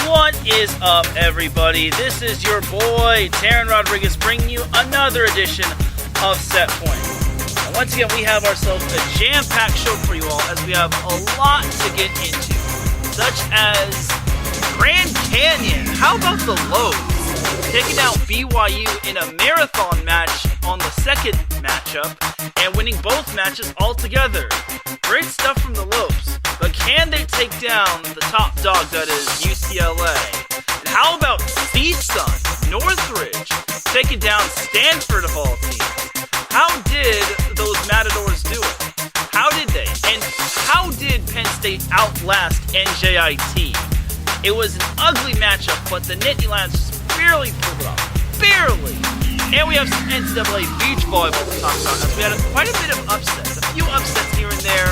What is up, everybody? This is your boy, Teran Rodriguez, bringing you another edition of Set Point. And once again, we have ourselves a jam-packed show for you all, as we have a lot to get into, such as Grand Canyon. How about the Lobes taking out BYU in a marathon match on the second matchup and winning both matches altogether? Great stuff from the Lobes. But can they take down the top dog that is UCLA? And how about CSUN, Northridge, taking down Stanford of all teams? How did those Matadors do it? How did they? And how did Penn State outlast NJIT? It was an ugly matchup, but the Nittany Lions barely pulled it off. Barely! And we have some NCAA Beach Volleyball to talk about, as we had quite a bit of upsets. A few upsets here and there.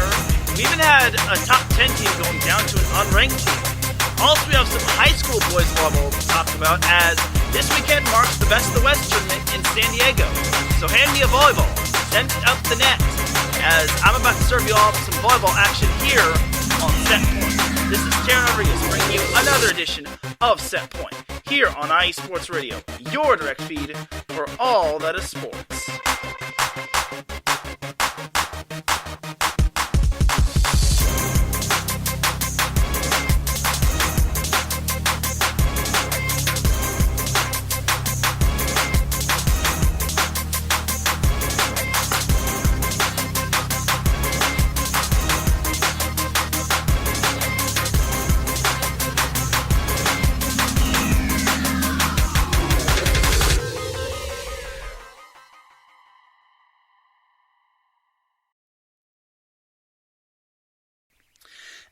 We even had a top 10 team going down to an unranked team. Also, we have some high school boys volleyball to talk about, as this weekend marks the Best of the West tournament in San Diego. So hand me a volleyball. Send it up the net, as I'm about to serve you all some volleyball action here on Set Point. This is Teran Rodriguez bringing you another edition of Set Point here on IE Sports Radio, your direct feed for all that is sports.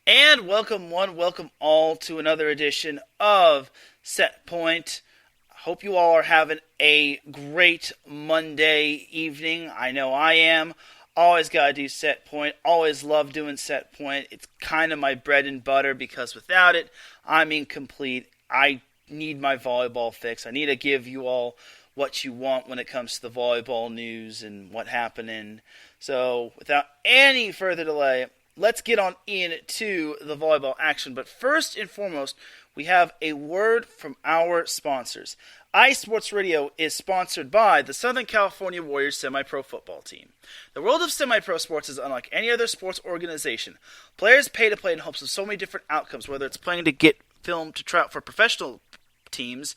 And welcome all to another edition of Set Point. I hope you all are having a great Monday evening. I know I am. Always got to do Set Point. Always love doing Set Point. It's kind of my bread and butter, because without it, I'm incomplete. I need my volleyball fix. I need to give you all what you want when it comes to the volleyball news and what happening. So without any further delay, let's get on into the volleyball action. But first and foremost, we have a word from our sponsors. iSports Radio is sponsored by the Southern California Warriors semi-pro football team. The world of semi-pro sports is unlike any other sports organization. Players pay to play in hopes of so many different outcomes, whether it's playing to get film to try out for professional teams,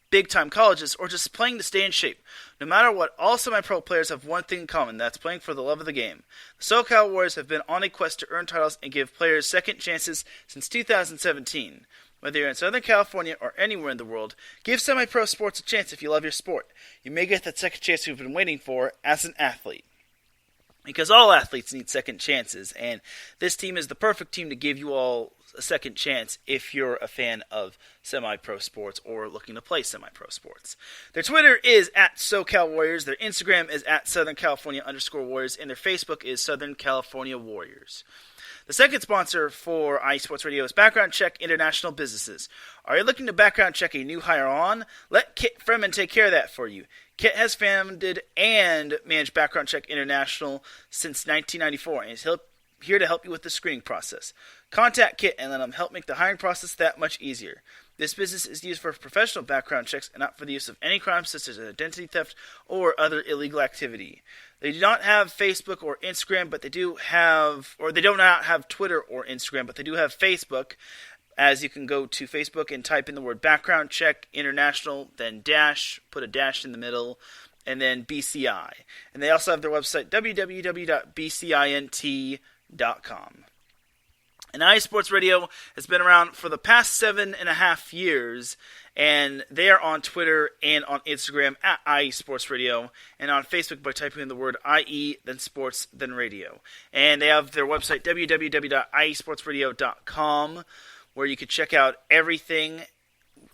big-time colleges, or just playing to stay in shape. No matter what, all semi-pro players have one thing in common, that's playing for the love of the game. The SoCal Warriors have been on a quest to earn titles and give players second chances since 2017. Whether you're in Southern California or anywhere in the world, give semi-pro sports a chance if you love your sport. You may get that second chance you've been waiting for as an athlete. Because all athletes need second chances, and this team is the perfect team to give you all a second chance if you're a fan of semi-pro sports or looking to play semi-pro sports. Their Twitter is at SoCal Warriors, their Instagram is at Southern California_Warriors, and their Facebook is Southern California Warriors. The second sponsor for iSports Radio is Background Check International Businesses. Are you looking to background check a new hire on? Let Kit Freeman take care of that for you. Kit has founded and managed Background Check International since 1994, and is here to help you with the screening process. Contact Kit and let him help make the hiring process that much easier. This business is used for professional background checks and not for the use of any crimes such as identity theft or other illegal activity. They do not have Facebook or Instagram, but they do have Twitter or Instagram, but they do have Facebook, as you can go to Facebook and type in the word Background Check International, then put a dash in the middle, and then BCI. And they also have their website, www.bcint.com. And iSports Radio has been around for the past 7.5 years, and they are on Twitter and on Instagram at iSports Radio, and on Facebook by typing in the word IE, then sports, then radio. And they have their website, www.iesportsradio.com, where you can check out everything,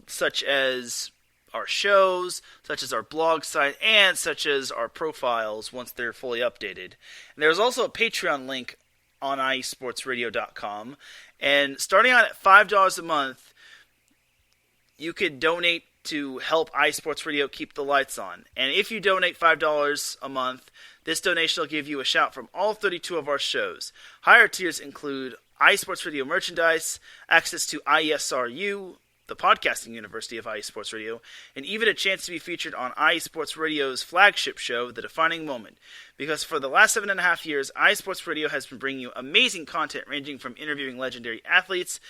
such as our shows, such as our blog site, and such as our profiles once they're fully updated. And there's also a Patreon link on iesportsradio.com, and starting out at $5 a month, you could donate to help iSports Radio keep the lights on. And if you donate $5 a month, this donation will give you a shout from all 32 of our shows. Higher tiers include iSports Radio merchandise, access to IESRU, the podcasting university of IE Sports Radio, and even a chance to be featured on IE Sports Radio's flagship show, The Defining Moment. Because for the last 7.5 years, IE Sports Radio has been bringing you amazing content ranging from interviewing legendary athletes,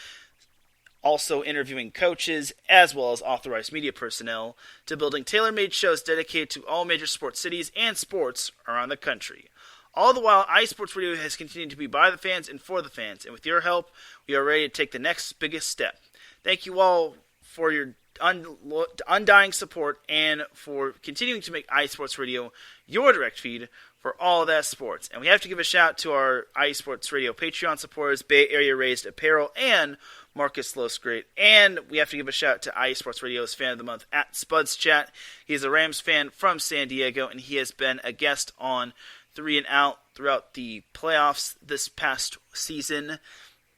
also interviewing coaches, as well as authorized media personnel, to building tailor-made shows dedicated to all major sports cities and sports around the country. All the while, IE Sports Radio has continued to be by the fans and for the fans, and with your help, we are ready to take the next biggest step. Thank you all for your undying support and for continuing to make IE Sports Radio your direct feed for all that sports. And we have to give a shout to our IE Sports Radio Patreon supporters, Bay Area Raised Apparel, and Marcus Losgreat. And we have to give a shout to IE Sports Radio's Fan of the Month at Spuds Chat. He's a Rams fan from San Diego, and he has been a guest on 3 and Out throughout the playoffs this past season.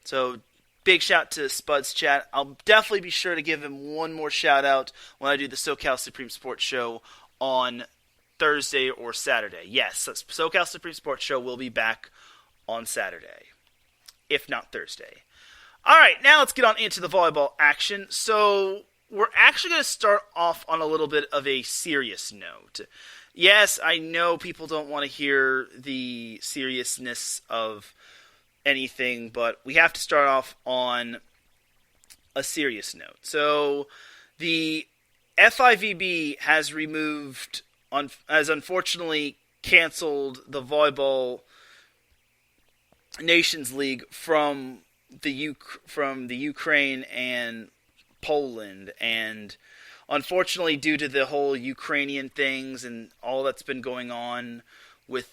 So big shout to Spuds Chat. I'll definitely be sure to give him one more shout out when I do the SoCal Supreme Sports Show on Thursday or Saturday. Yes, SoCal Supreme Sports Show will be back on Saturday, if not Thursday. All right, now let's get on into the volleyball action. So we're actually going to start off on a little bit of a serious note. Yes, I know people don't want to hear the seriousness of anything, but we have to start off on a serious note. So the FIVB has unfortunately canceled the Volleyball Nations League from the Ukraine and Poland, and unfortunately, due to the whole Ukrainian things and all that's been going on with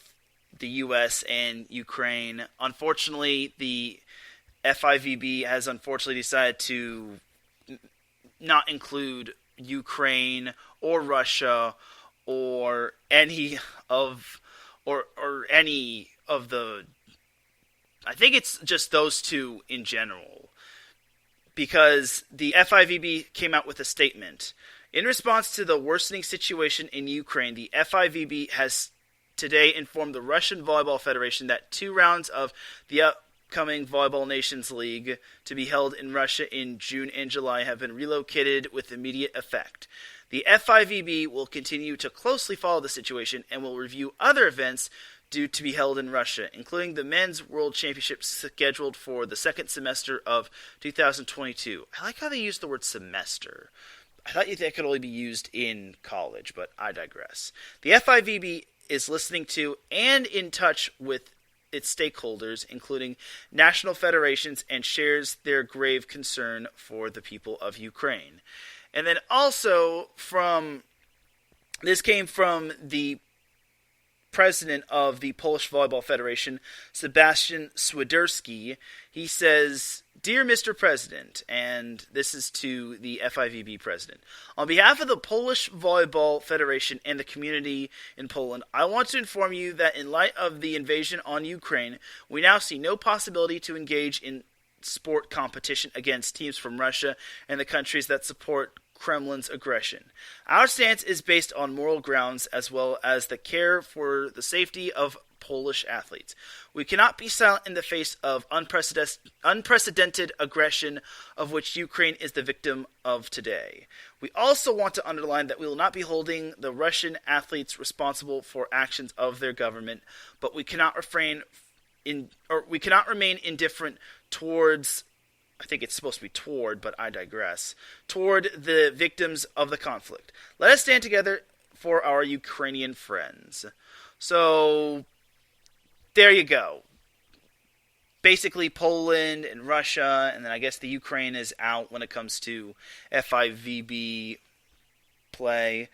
the U.S. and Ukraine, unfortunately, the FIVB has unfortunately decided to not include Ukraine or Russia or any of the. I think it's just those two in general, because the FIVB came out with a statement. In response to the worsening situation in Ukraine, the FIVB has today informed the Russian Volleyball Federation that 2 rounds of the upcoming Volleyball Nations League to be held in Russia in June and July have been relocated with immediate effect. The FIVB will continue to closely follow the situation and will review other events due to be held in Russia, including the Men's World Championship scheduled for the second semester of 2022. I like how they use the word semester. I thought that could only be used in college, but I digress. The FIVB is listening to and in touch with its stakeholders, including national federations, and shares their grave concern for the people of Ukraine. And then also this came from the president of the Polish Volleyball Federation, Sebastian Swiderski. He says, "Dear Mr. President," and this is to the FIVB president, "on behalf of the Polish Volleyball Federation and the community in Poland, I want to inform you that in light of the invasion on Ukraine, we now see no possibility to engage in sport competition against teams from Russia and the countries that support Kremlin's aggression. Our stance is based on moral grounds as well as the care for the safety of Polish athletes. We cannot be silent in the face of unprecedented aggression of which Ukraine is the victim of today. We also want to underline that we will not be holding the Russian athletes responsible for actions of their government, but we cannot remain indifferent towards, I think it's supposed to be toward, but I digress, toward the victims of the conflict. Let us stand together for our Ukrainian friends." So, there you go. Basically, Poland and Russia, and then I guess the Ukraine is out when it comes to FIVB play.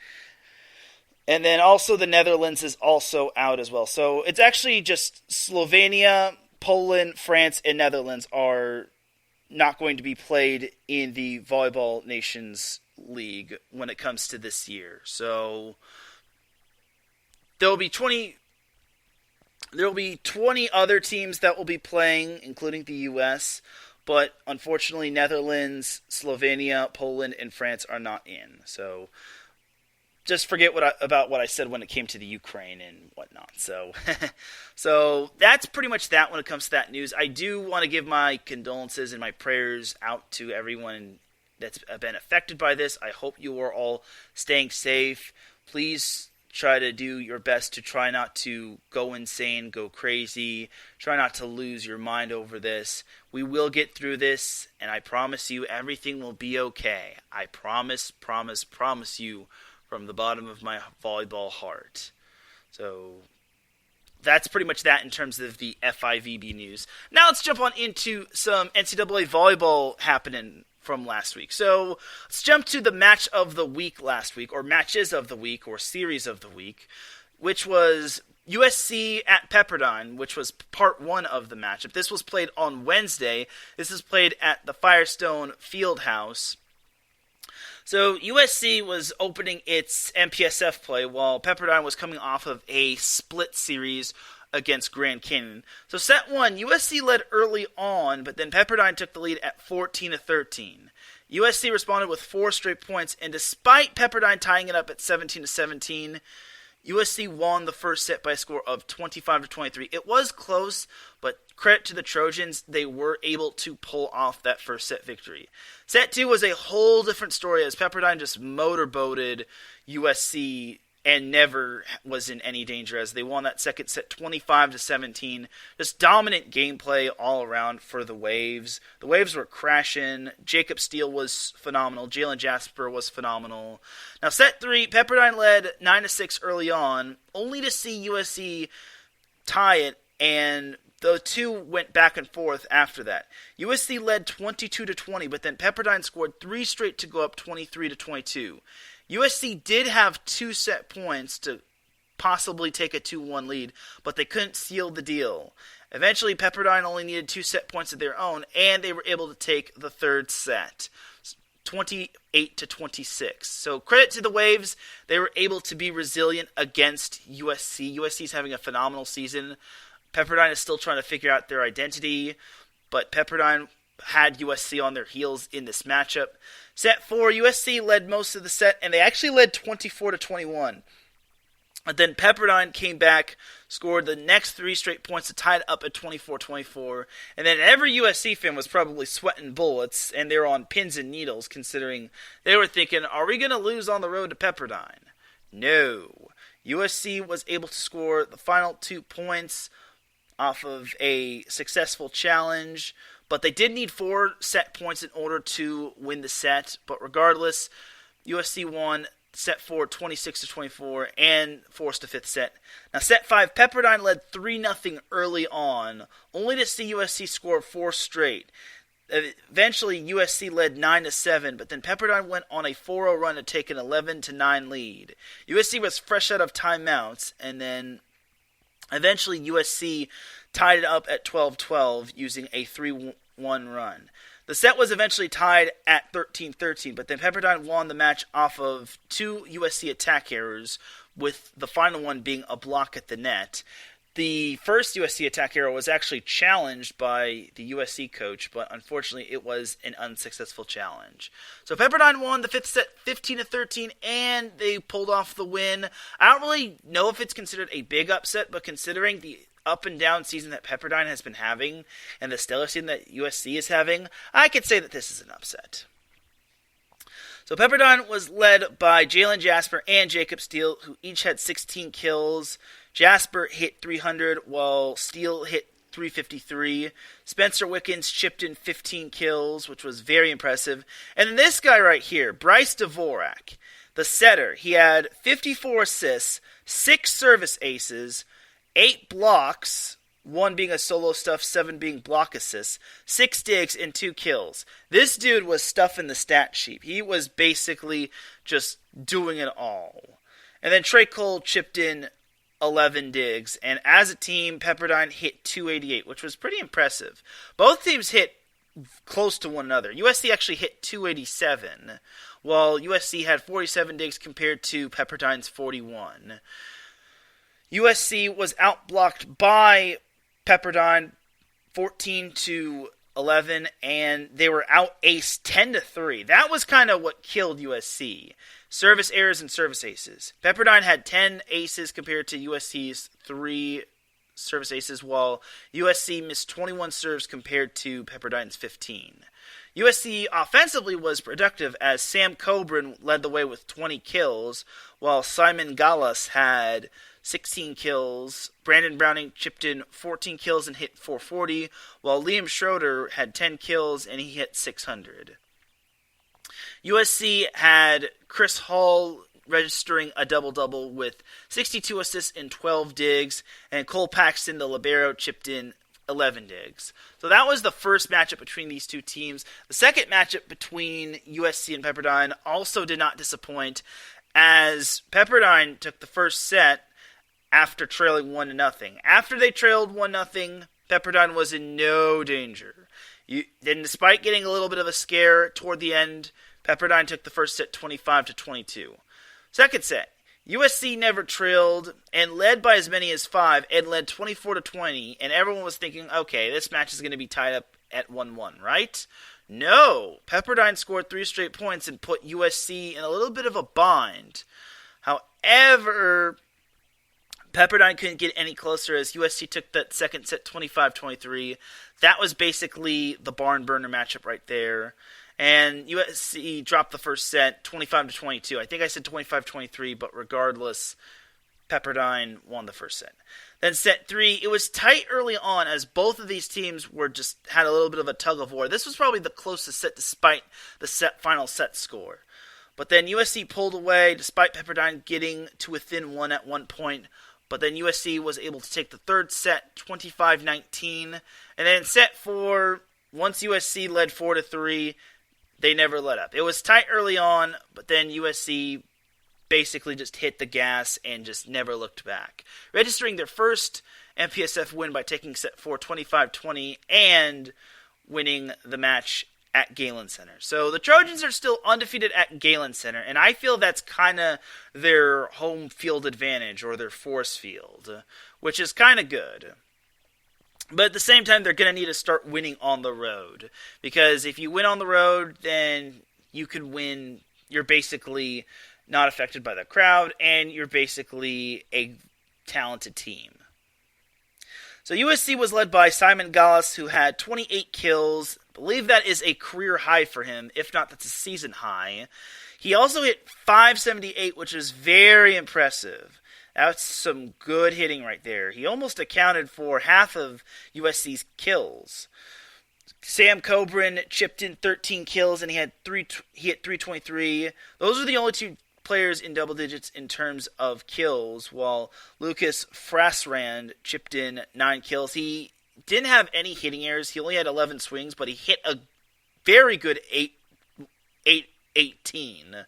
And then also the Netherlands is also out as well. So, it's actually just Slovenia, Poland, France, and Netherlands are not going to be played in the Volleyball Nations League when it comes to this year. So there will be 20 other teams that will be playing, including the US, but unfortunately Netherlands, Slovenia, Poland, and France are not in. So just forget about what I said when it came to the Ukraine and whatnot. So, so that's pretty much that when it comes to that news. I do want to give my condolences and my prayers out to everyone that's been affected by this. I hope you are all staying safe. Please try to do your best to try not to go insane, go crazy. Try not to lose your mind over this. We will get through this, and I promise you everything will be okay. I promise you from the bottom of my volleyball heart. So that's pretty much that in terms of the FIVB news. Now let's jump on into some NCAA volleyball happening from last week. So let's jump to the match of the week last week, or matches of the week, or series of the week, which was USC at Pepperdine, which was part one of the matchup. This was played on Wednesday. This is played at the Firestone Fieldhouse. So USC was opening its MPSF play while Pepperdine was coming off of a split series against Grand Canyon. So set one, USC led early on, but then Pepperdine took the lead at 14-13. USC responded with 4 straight points, and despite Pepperdine tying it up at 17-17, USC won the first set by a score of 25-23. It was close, but credit to the Trojans, they were able to pull off that first set victory. Set 2 was a whole different story as Pepperdine just motorboated USC and never was in any danger as they won that second set 25-17. Just dominant gameplay all around for the Waves. The Waves were crashing. Jacob Steele was phenomenal. Jalen Jasper was phenomenal. Now set 3, Pepperdine led 9-6 early on, only to see USC tie it, and the two went back and forth after that. USC led 22-20, but then Pepperdine scored 3 straight to go up 23-22. USC did have 2 set points to possibly take a 2-1 lead, but they couldn't seal the deal. Eventually, Pepperdine only needed 2 set points of their own, and they were able to take the third set, 28-26. So credit to the Waves. They were able to be resilient against USC. USC is having a phenomenal season. Pepperdine is still trying to figure out their identity, but Pepperdine had USC on their heels in this matchup. Set 4, USC led most of the set, and they actually led 24-21. But then Pepperdine came back, scored the next 3 straight points to tie it up at 24-24. And then every USC fan was probably sweating bullets, and they were on pins and needles, considering they were thinking, are we going to lose on the road to Pepperdine? No. USC was able to score the final 2 points off of a successful challenge, but they did need 4 set points in order to win the set. But regardless, USC won set 4 26-24 and forced a 5th set. Now set 5, Pepperdine led 3-0 early on, only to see USC score 4 straight. Eventually, USC led 9-7, but then Pepperdine went on a 4-0 run to take an 11-9 lead. USC was fresh out of timeouts, and then eventually USC tied it up at 12-12 using a 3-1 run. The set was eventually tied at 13-13, but then Pepperdine won the match off of 2 USC attack errors, with the final one being a block at the net. The first USC attack error was actually challenged by the USC coach, but unfortunately it was an unsuccessful challenge. So Pepperdine won the 5th set 15-13, and they pulled off the win. I don't really know if it's considered a big upset, but considering the up and down season that Pepperdine has been having and the stellar season that USC is having, I could say that this is an upset. So Pepperdine was led by Jalen Jasper and Jacob Steele, who each had 16 kills. Jasper hit 300 while Steele hit 353. Spencer Wickens chipped in 15 kills, which was very impressive. And then this guy right here, Bryce Dvorak, the setter, he had 54 assists, 6 service aces, 8 blocks, 1 being a solo stuff, 7 being block assists, 6 digs, and 2 kills. This dude was stuffing the stat sheet. He was basically just doing it all. And then Trey Cole chipped in 11 digs, and as a team, Pepperdine hit 288, which was pretty impressive. Both teams hit close to one another. USC actually hit 287, while USC had 47 digs compared to Pepperdine's 41. USC was outblocked by Pepperdine 14-11, and they were out-aced 10-3. That was kind of what killed USC. Service errors and service aces. Pepperdine had 10 aces compared to USC's 3 service aces, while USC missed 21 serves compared to Pepperdine's 15. USC offensively was productive as Sam Coburn led the way with 20 kills, while Simon Gallas had 16 kills. Brandon Browning chipped in 14 kills and hit 440, while Liam Schroeder had 10 kills and he hit 600. USC had Chris Hall registering a double-double with 62 assists and 12 digs, and Cole Paxton, the libero, chipped in 11 digs. So that was the first matchup between these two teams. The second matchup between USC and Pepperdine also did not disappoint, as Pepperdine took the first set after trailing 1-0. After they trailed 1-0, Pepperdine was in no danger. Then, despite getting a little bit of a scare toward the end, Pepperdine took the first set 25-22. Second set, USC never trailed and led by as many as 5 and led 24-20, and everyone was thinking, okay, this match is going to be tied up at 1-1, right? No, Pepperdine scored 3 straight points and put USC in a little bit of a bind. However, Pepperdine couldn't get any closer as USC took that second set 25-23. That was basically the barn burner matchup right there. And USC dropped the first set 25-22. I think I said 25-23, but regardless, Pepperdine won the first set. Then set 3, it was tight early on as both of these teams were just had a little bit of a tug of war. This was probably the closest set despite the final set score. But then USC pulled away despite Pepperdine getting to within 1 at one point. But then USC was able to take the third set 25-19. And then set 4, once USC led 4-3, they never let up. It was tight early on, but then USC basically just hit the gas and just never looked back, registering their first MPSF win by taking set 4 25-20 and winning the match at Galen Center. So the Trojans are still undefeated at Galen Center, and I feel that's kind of their home field advantage or their force field, which is kind of good. But at the same time, they're going to need to start winning on the road. Because if you win on the road, then you can win. You're basically not affected by the crowd, and you're basically a talented team. So USC was led by Simon Gallas, who had 28 kills. I believe that is a career high for him. If not, that's a season high. He also hit .578, which is very impressive. That's some good hitting right there. He almost accounted for half of USC's kills. Sam Coburn chipped in 13 kills, and he hit 323. Those are the only two players in double digits in terms of kills, while Lucas Frasrand chipped in 9 kills. He didn't have any hitting errors. He only had 11 swings, but he hit a very good 18.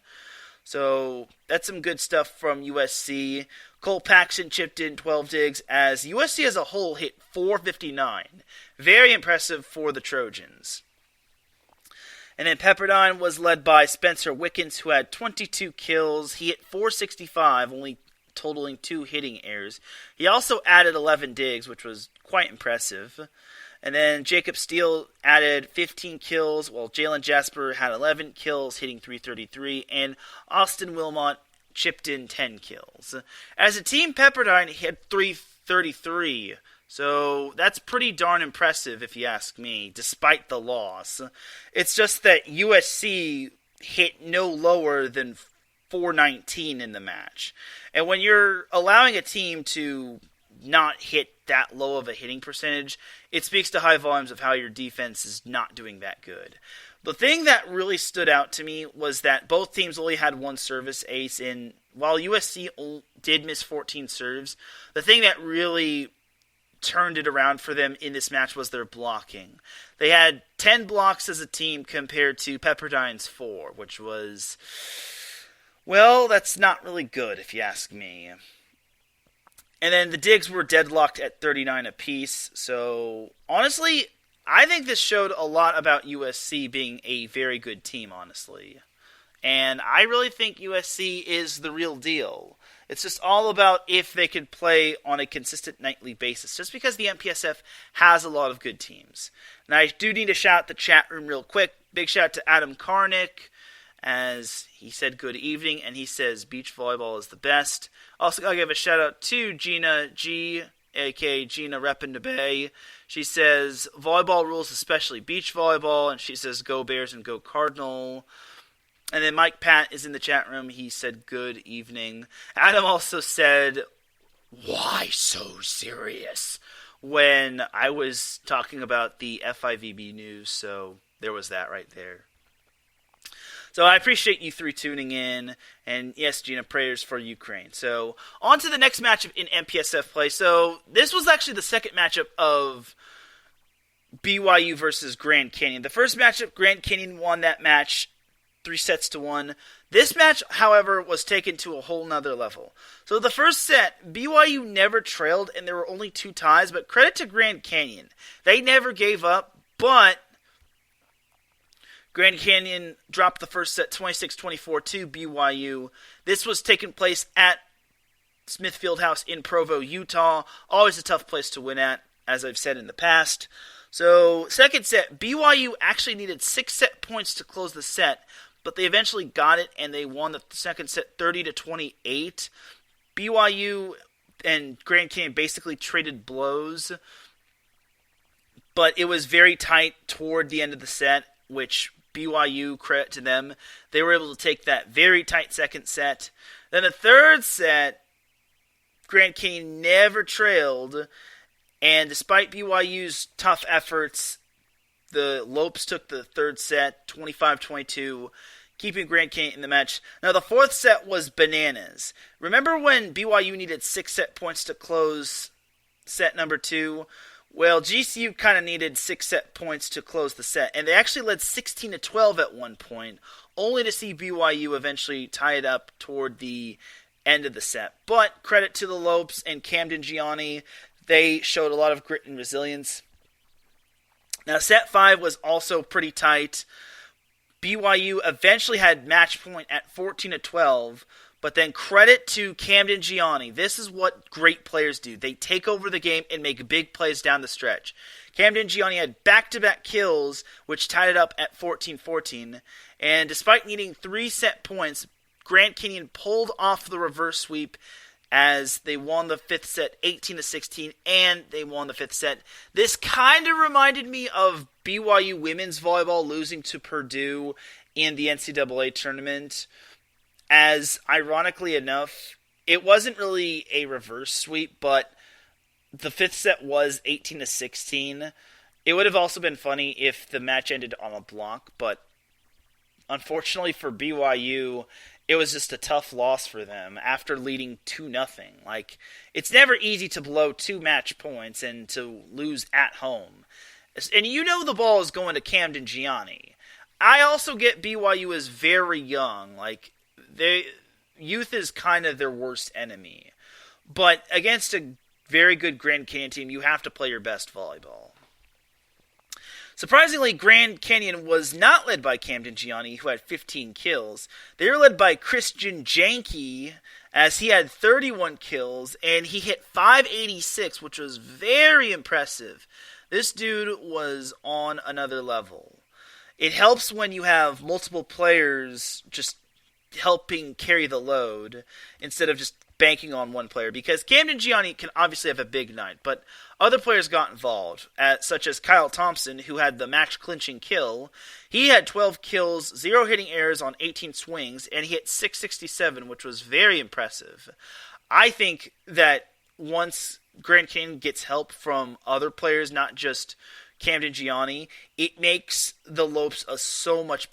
So that's some good stuff from USC. Cole Paxton chipped in 12 digs as USC as a whole hit .459. Very impressive for the Trojans. And then Pepperdine was led by Spencer Wickens, who had 22 kills. He hit .465, only totaling 2 hitting errors. He also added 11 digs, which was quite impressive. And then Jacob Steele added 15 kills, while Jalen Jasper had 11 kills, hitting .333, and Austin Wilmot chipped in 10 kills. As a team, Pepperdine hit .333, so that's pretty darn impressive if you ask me, despite the loss. It's just that USC hit no lower than .419 in the match. And when you're allowing a team to not hit that low of a hitting percentage, it speaks to high volumes of how your defense is not doing that good. The thing that really stood out to me was that both teams only had one service ace, and while USC did miss 14 serves, the thing that really turned it around for them in this match was their blocking. They had 10 blocks as a team compared to Pepperdine's 4, which was, well, that's not really good if you ask me. And then the digs were deadlocked at 39 apiece, so honestly, I think this showed a lot about USC being a very good team, honestly. And I really think USC is the real deal. It's just all about if they can play on a consistent nightly basis, just because the MPSF has a lot of good teams. And I do need to shout out the chat room real quick. Big shout out to Adam Karnick, as he said good evening, and he says beach volleyball is the best. Also, I'll give a shout out to Gina G, aka Gina reppin' the Bay. She says, volleyball rules, especially beach volleyball, and she says, go Bears and go Cardinal. And then Mike Pat is in the chat room. He said, good evening. Adam also said, why so serious? When I was talking about the FIVB news, so there was that right there. So I appreciate you three tuning in, and yes, Gina, prayers for Ukraine. So on to the next matchup in MPSF play. So this was actually the second matchup of BYU versus Grand Canyon. The first matchup, Grand Canyon won that match 3-1. This match, however, was taken to a whole nother level. So the first set, BYU never trailed, and there were only 2 ties, but credit to Grand Canyon. They never gave up, but Grand Canyon dropped the first set 26-24 to BYU. This was taking place at Smith Fieldhouse in Provo, Utah. Always a tough place to win at, as I've said in the past. So, second set, BYU actually needed 6 set points to close the set, but they eventually got it, and they won the second set 30-28. BYU and Grand Canyon basically traded blows, but it was very tight toward the end of the set, which BYU, credit to them, they were able to take that very tight second set. Then the third set, Grand Canyon never trailed, and despite BYU's tough efforts, the Lopes took the third set, 25-22, keeping Grand Canyon in the match. Now, the fourth set was bananas. Remember when BYU needed 6 set points to close set number 2? Well, GCU kind of needed 6 set points to close the set, and they actually led 16-12 at one point, only to see BYU eventually tie it up toward the end of the set. But credit to the Lopes and Camden Gianni, they showed a lot of grit and resilience. Now, set 5 was also pretty tight. BYU eventually had match point at 14-12, but then credit to Camden Gianni. This is what great players do. They take over the game and make big plays down the stretch. Camden Gianni had back-to-back kills, which tied it up at 14-14. And despite needing 3 set points, Grand Canyon pulled off the reverse sweep as they won the 5th set 18-16, and they won the 5th set. This kind of reminded me of BYU women's volleyball losing to Purdue in the NCAA tournament, as ironically enough, it wasn't really a reverse sweep, but the 5th set was 18-16. It would have also been funny if the match ended on a block, but unfortunately for BYU, it was just a tough loss for them after leading 2-0. Like, it's never easy to blow 2 match points and to lose at home. And you know the ball is going to Camden Gianni. I also get BYU is very young. Like, youth is kind of their worst enemy. But against a very good Grand Canyon team, you have to play your best volleyball. Surprisingly, Grand Canyon was not led by Camden Gianni, who had 15 kills. They were led by Christian Janke, as he had 31 kills, and he hit 586, which was very impressive. This dude was on another level. It helps when you have multiple players just helping carry the load instead of just banking on one player, because Camden Gianni can obviously have a big night, but other players got involved, such as Kyle Thompson, who had the match-clinching kill. He had 12 kills, 0 hitting errors on 18 swings, and he hit 667, which was very impressive. I think that once Grand Canyon gets help from other players, not just Camden Gianni, it makes the Lopes a so much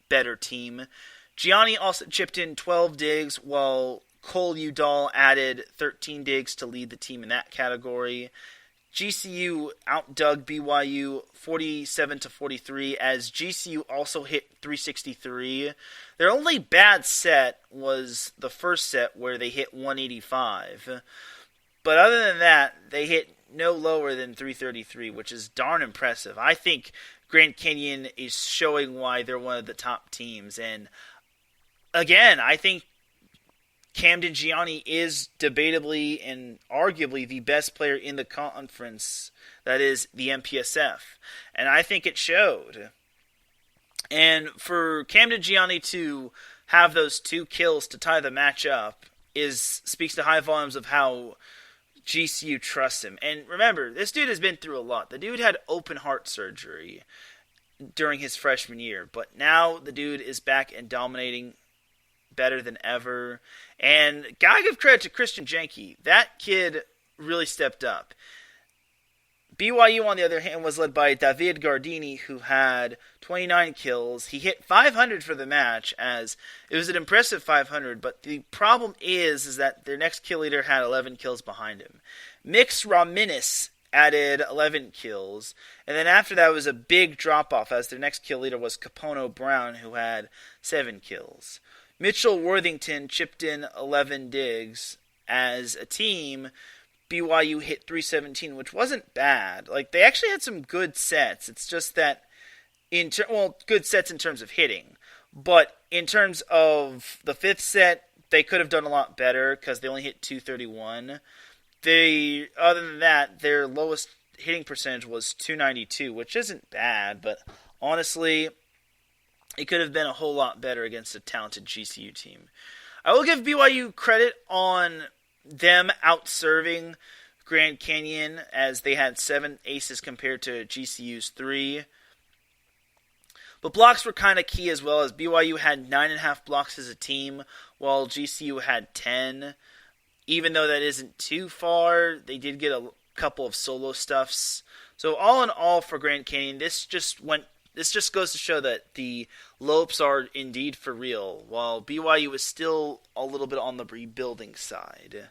better team. Gianni also chipped in 12 digs, while Cole Udall added 13 digs to lead the team in that category. GCU outdug BYU 47-43, as GCU also hit 363. Their only bad set was the first set, where they hit 185. But other than that, they hit no lower than 333, which is darn impressive. I think Grand Canyon is showing why they're one of the top teams. And again, I think Camden Gianni is debatably and arguably the best player in the conference, that is the MPSF. And I think it showed. And for Camden Gianni to have those 2 kills to tie the match up speaks to high volumes of how GCU trusts him. And remember, this dude has been through a lot. The dude had open heart surgery during his freshman year, but now the dude is back and dominating better than ever. And gotta give credit to Christian Jenke. That kid really stepped up. BYU, on the other hand, was led by David Gardini, who had 29 kills. He hit 500 for the match, as it was an impressive 500, but the problem is that their next kill leader had 11 kills behind him. Mix Raminis added 11 kills, and then after that was a big drop-off, as their next kill leader was Capono Brown, who had 7 kills. Mitchell Worthington chipped in 11 digs. As a team, BYU hit 317, which wasn't bad. Like, they actually had some good sets. It's just that, good sets in terms of hitting. But in terms of the fifth set, they could have done a lot better because they only hit 231. Other than that, their lowest hitting percentage was 292, which isn't bad, but honestly, it could have been a whole lot better against a talented GCU team. I will give BYU credit on them out-serving Grand Canyon, as they had 7 aces compared to GCU's 3. But blocks were kind of key as well, as BYU had 9.5 blocks as a team, while GCU had 10. Even though that isn't too far, they did get a couple of solo stuffs. So all in all for Grand Canyon, this just goes to show that the Lopes are indeed for real, while BYU is still a little bit on the rebuilding side.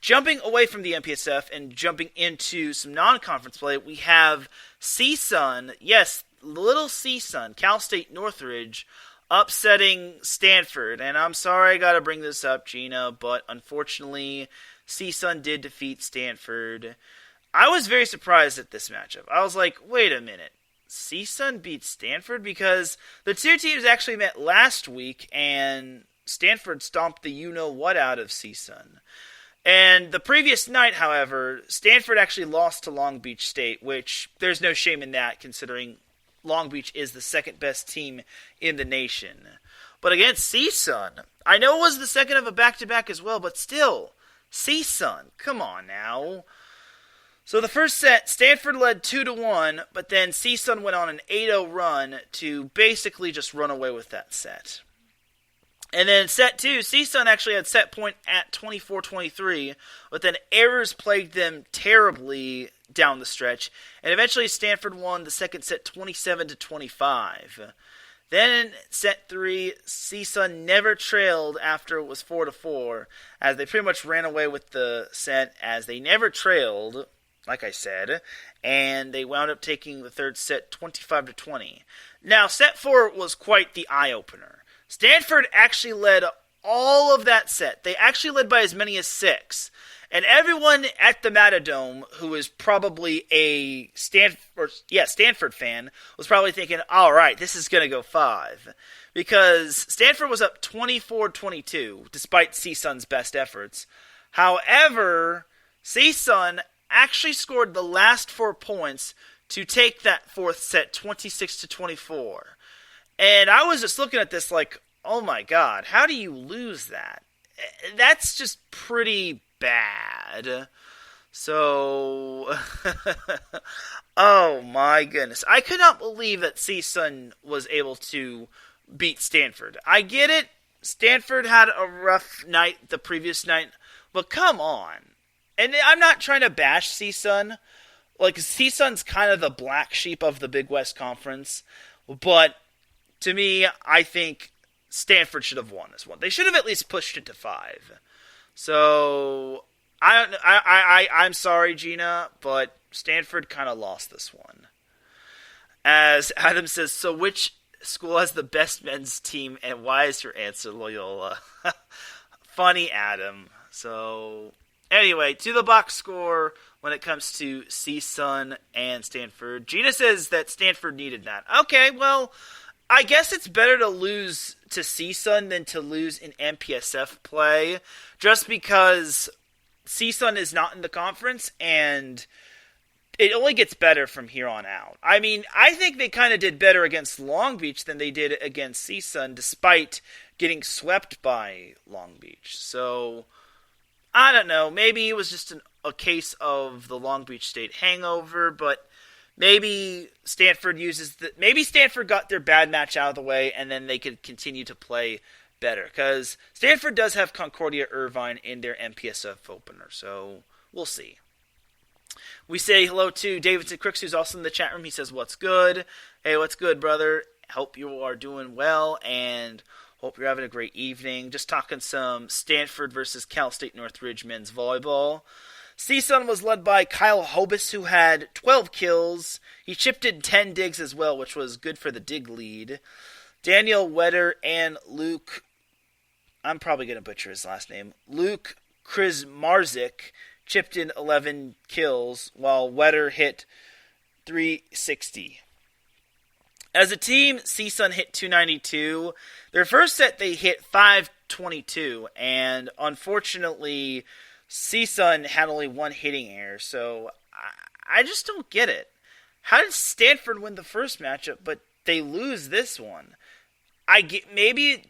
Jumping away from the MPSF and jumping into some non-conference play, we have CSUN, yes, little CSUN, Cal State Northridge, upsetting Stanford. And I'm sorry I got to bring this up, Gina, but unfortunately, CSUN did defeat Stanford. I was very surprised at this matchup. I was like, wait a minute. CSUN beat Stanford? Because the two teams actually met last week, and Stanford stomped the you-know-what out of CSUN. And the previous night, however, Stanford actually lost to Long Beach State, which there's no shame in that, considering Long Beach is the second best team in the nation. But against CSUN, I know it was the second of a back-to-back as well, but still, CSUN, come on now. So the first set, Stanford led 2-1, but then CSUN went on an 8-0 run to basically just run away with that set. And then set 2, CSUN actually had set point at 24-23, but then errors plagued them terribly down the stretch, and eventually Stanford won the second set 27-25. Then set 3, CSUN never trailed after it was 4-4, as they pretty much ran away with the set, as they never trailed, like I said, and they wound up taking the third set 25-20. Now, set 4 was quite the eye-opener. Stanford actually led all of that set. They actually led by as many as 6. And everyone at the Matadome, who is probably a Stanford fan, was probably thinking, all right, this is going to go 5. Because Stanford was up 24-22, despite CSUN's best efforts. However, CSUN actually scored the last 4 points to take that fourth set 26-24. And I was just looking at this like, oh my god, how do you lose that? That's just pretty bad. So, oh my goodness. I could not believe that CSUN was able to beat Stanford. I get it. Stanford had a rough night the previous night, but come on. And I'm not trying to bash CSUN. Like, CSUN's kind of the black sheep of the Big West Conference, but to me, I think Stanford should have won this one. They should have at least pushed it to 5. So, I'm sorry, Gina, but Stanford kind of lost this one. As Adam says, so which school has the best men's team, and why is your answer Loyola? Funny, Adam. So, anyway, to the box score when it comes to CSUN and Stanford. Gina says that Stanford needed that. Okay, well, I guess it's better to lose to CSUN than to lose in MPSF play, just because CSUN is not in the conference, and it only gets better from here on out. I mean, I think they kind of did better against Long Beach than they did against CSUN, despite getting swept by Long Beach. So, I don't know. Maybe it was just a case of the Long Beach State hangover, but maybe Stanford got their bad match out of the way, and then they could continue to play better. Because Stanford does have Concordia Irvine in their MPSF opener, so we'll see. We say hello to Davidson Crooks, who's also in the chat room. He says, "What's good?" Hey, what's good, brother? Hope you are doing well, and hope you're having a great evening. Just talking some Stanford versus Cal State Northridge men's volleyball. CSUN was led by Kyle Hobus, who had 12 kills. He chipped in 10 digs as well, which was good for the dig lead. Daniel Wetter and Luke, I'm probably going to butcher his last name, Luke Krizmarzik, chipped in 11 kills, while Wetter hit 360. As a team, CSUN hit 292. Their first set, they hit 522, and unfortunately, CSUN had only one hitting error, so I just don't get it. How did Stanford win the first matchup, but they lose this one? I get maybe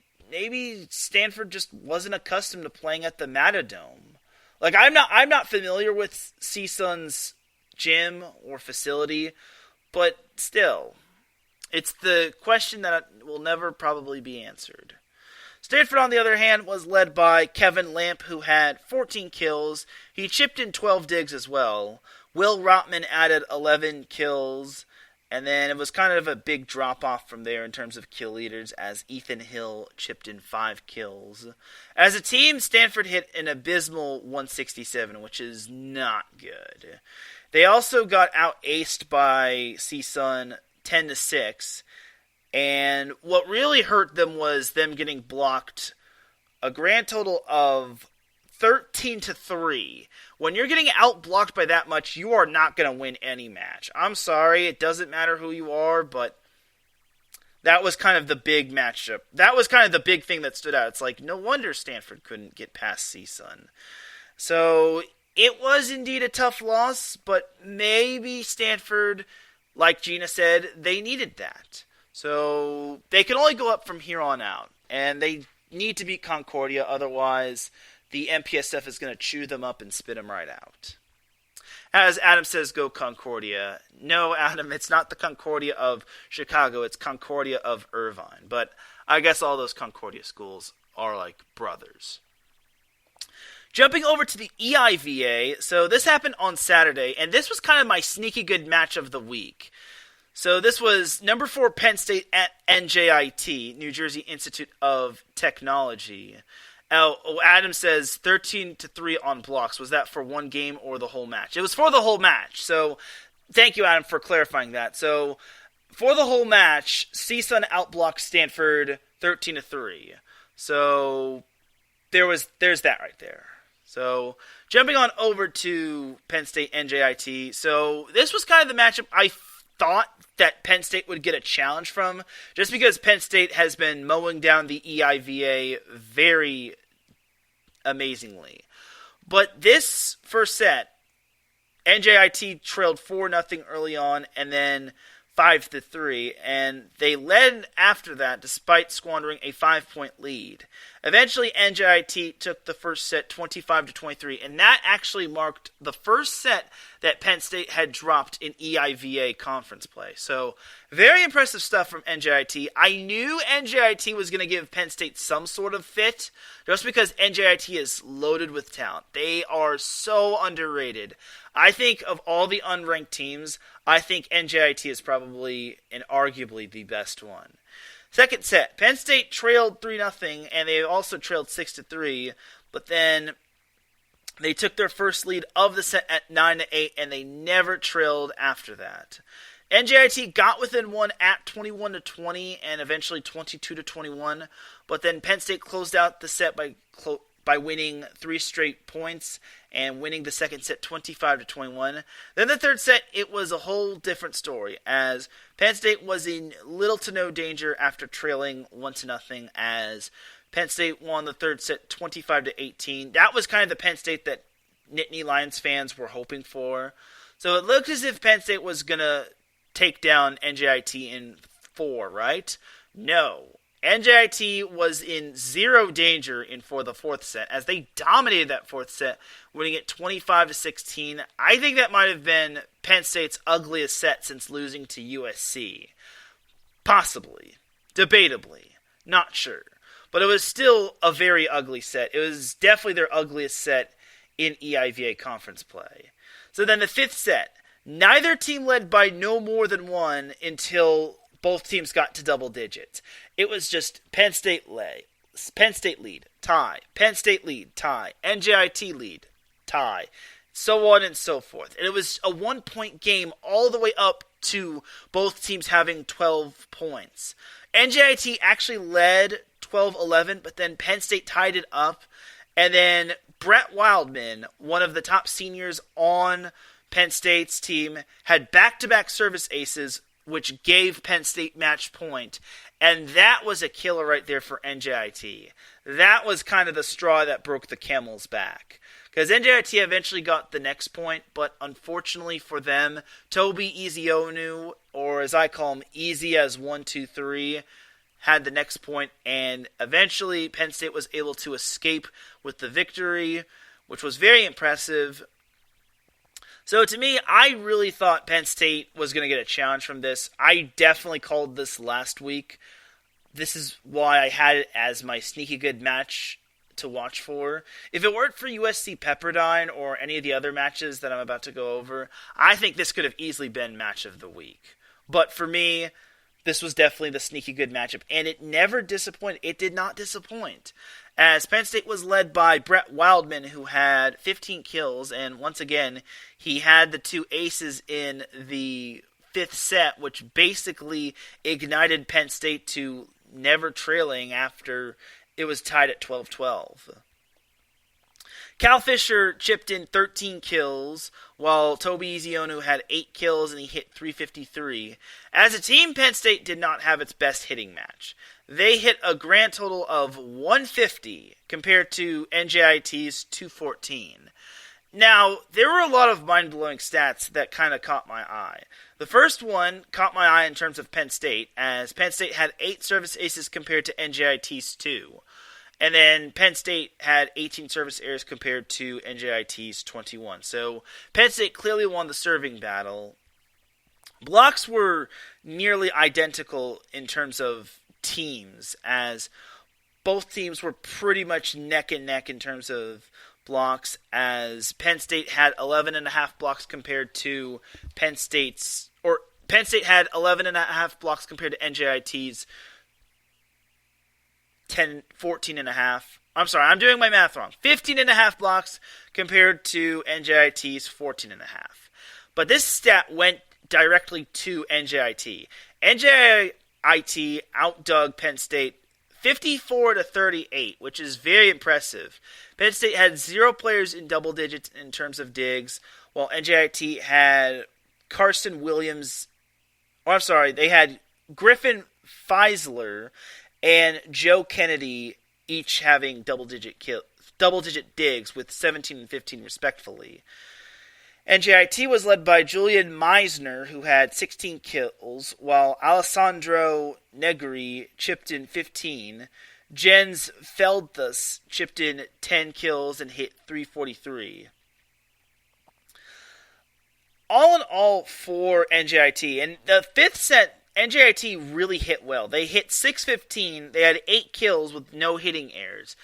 Stanford just wasn't accustomed to playing at the Matadome. Like, I'm not familiar with CSUN's gym or facility, but still, it's the question that will never probably be answered. Stanford, on the other hand, was led by Kevin Lamp, who had 14 kills. He chipped in 12 digs as well. Will Rotman added 11 kills, and then it was kind of a big drop-off from there in terms of kill leaders, as Ethan Hill chipped in 5 kills. As a team, Stanford hit an abysmal 167, which is not good. They also got out-aced by CSUN 10-6, and what really hurt them was them getting blocked a grand total of 13-3. When you're getting out-blocked by that much, you are not going to win any match. I'm sorry, it doesn't matter who you are, but that was kind of the big matchup. That was kind of the big thing that stood out. It's like, no wonder Stanford couldn't get past CSUN. So, it was indeed a tough loss, but maybe Stanford, like Gina said, they needed that. So, they can only go up from here on out, and they need to beat Concordia, otherwise the MPSF is going to chew them up and spit them right out. As Adam says, go Concordia. No, Adam, it's not the Concordia of Chicago, it's Concordia of Irvine. But I guess all those Concordia schools are like brothers. Jumping over to the EIVA, so this happened on Saturday, and this was kind of my sneaky good match of the week. So this was number 4 Penn State at NJIT, New Jersey Institute of Technology. Adam says 13-3 on blocks. Was that for one game or the whole match? It was for the whole match. So thank you, Adam, for clarifying that. So for the whole match, CSUN outblocked Stanford 13-3. So there's that right there. So jumping on over to Penn State NJIT. So this was kind of the matchup I thought that Penn State would get a challenge from, just because Penn State has been mowing down the EIVA very amazingly. But this first set, NJIT trailed 4-0 early on, and then 5-3, and they led after that despite squandering a 5-point lead. Eventually, NJIT took the first set 25-23, and that actually marked the first set that Penn State had dropped in EIVA conference play. So, very impressive stuff from NJIT. I knew NJIT was going to give Penn State some sort of fit, just because NJIT is loaded with talent. They are so underrated. I think of all the unranked teams, I think NJIT is probably and arguably the best one. Second set, Penn State trailed 3-0, and they also trailed 6-3, but then they took their first lead of the set at 9-8, and they never trailed after that. NJIT got within one at 21-20 and eventually 22-21, but then Penn State closed out the set by winning 3 straight points and winning the second set 25-21. Then the third set, it was a whole different story, as Penn State was in little to no danger after trailing 1-0, as Penn State won the third set 25-18. That was kind of the Penn State that Nittany Lions fans were hoping for. So it looked as if Penn State was going to take down NJIT in 4, right? No. NJIT was in zero danger for the fourth set, as they dominated that fourth set, winning it 25-16. I think that might have been Penn State's ugliest set since losing to USC. Possibly. Debatably. Not sure. But it was still a very ugly set. It was definitely their ugliest set in EIVA conference play. So then the fifth set. Neither team led by no more than one until both teams got to double digits. It was just Penn State lead, tie, Penn State lead, tie, NJIT lead, tie, so on and so forth. And it was a 1-point game all the way up to both teams having 12 points. NJIT actually led 12-11, but then Penn State tied it up. And then Brett Wildman, one of the top seniors on Penn State's team, had back-to-back service aces, which gave Penn State match point. And that was a killer right there for NJIT. That was kind of the straw that broke the camel's back. Because NJIT eventually got the next point, but unfortunately for them, Toby Ezeonu, or as I call him, Easy as 1-2-3, had the next point, and eventually Penn State was able to escape with the victory, which was very impressive. So to me, I really thought Penn State was going to get a challenge from this. I definitely called this last week. This is why I had it as my sneaky good match to watch for. If it weren't for USC Pepperdine or any of the other matches that I'm about to go over, I think this could have easily been match of the week. But for me, this was definitely the sneaky good matchup, and it never disappointed. It did not disappoint, as Penn State was led by Brett Wildman, who had 15 kills, and once again, he had the two aces in the fifth set, which basically ignited Penn State to never trailing after it was tied at 12-12. Cal Fisher chipped in 13 kills, while Toby Ezeonu had 8 kills and he hit .353. As a team, Penn State did not have its best hitting match. They hit a grand total of 150 compared to NJIT's 214. Now, there were a lot of mind-blowing stats that kind of caught my eye. The first one caught my eye in terms of Penn State, as Penn State had 8 service aces compared to NJIT's 2. And then Penn State had 18 service errors compared to NJIT's 21. So Penn State clearly won the serving battle. Blocks were nearly identical in terms of teams, as both teams were pretty much neck and neck in terms of blocks, as Penn State had 11.5 blocks compared to Penn State had 11.5 blocks compared to NJIT's 14.5. I'm sorry, I'm doing my math wrong. 15.5 blocks compared to NJIT's 14.5. But this stat went directly to NJIT. NJIT outdug Penn State 54-38, which is very impressive. Penn State had 0 players in double digits in terms of digs, while NJIT had Carson Williams. They had Griffin Feisler and Joe Kennedy each having double-digit digs with 17 and 15 respectively. NJIT was led by Julian Meisner, who had 16 kills, while Alessandro Negri chipped in 15. Jens Feldthus chipped in 10 kills and hit .343. All in all for NJIT. And the fifth set, NJIT really hit well. They hit .615. They had 8 kills with no hitting errors.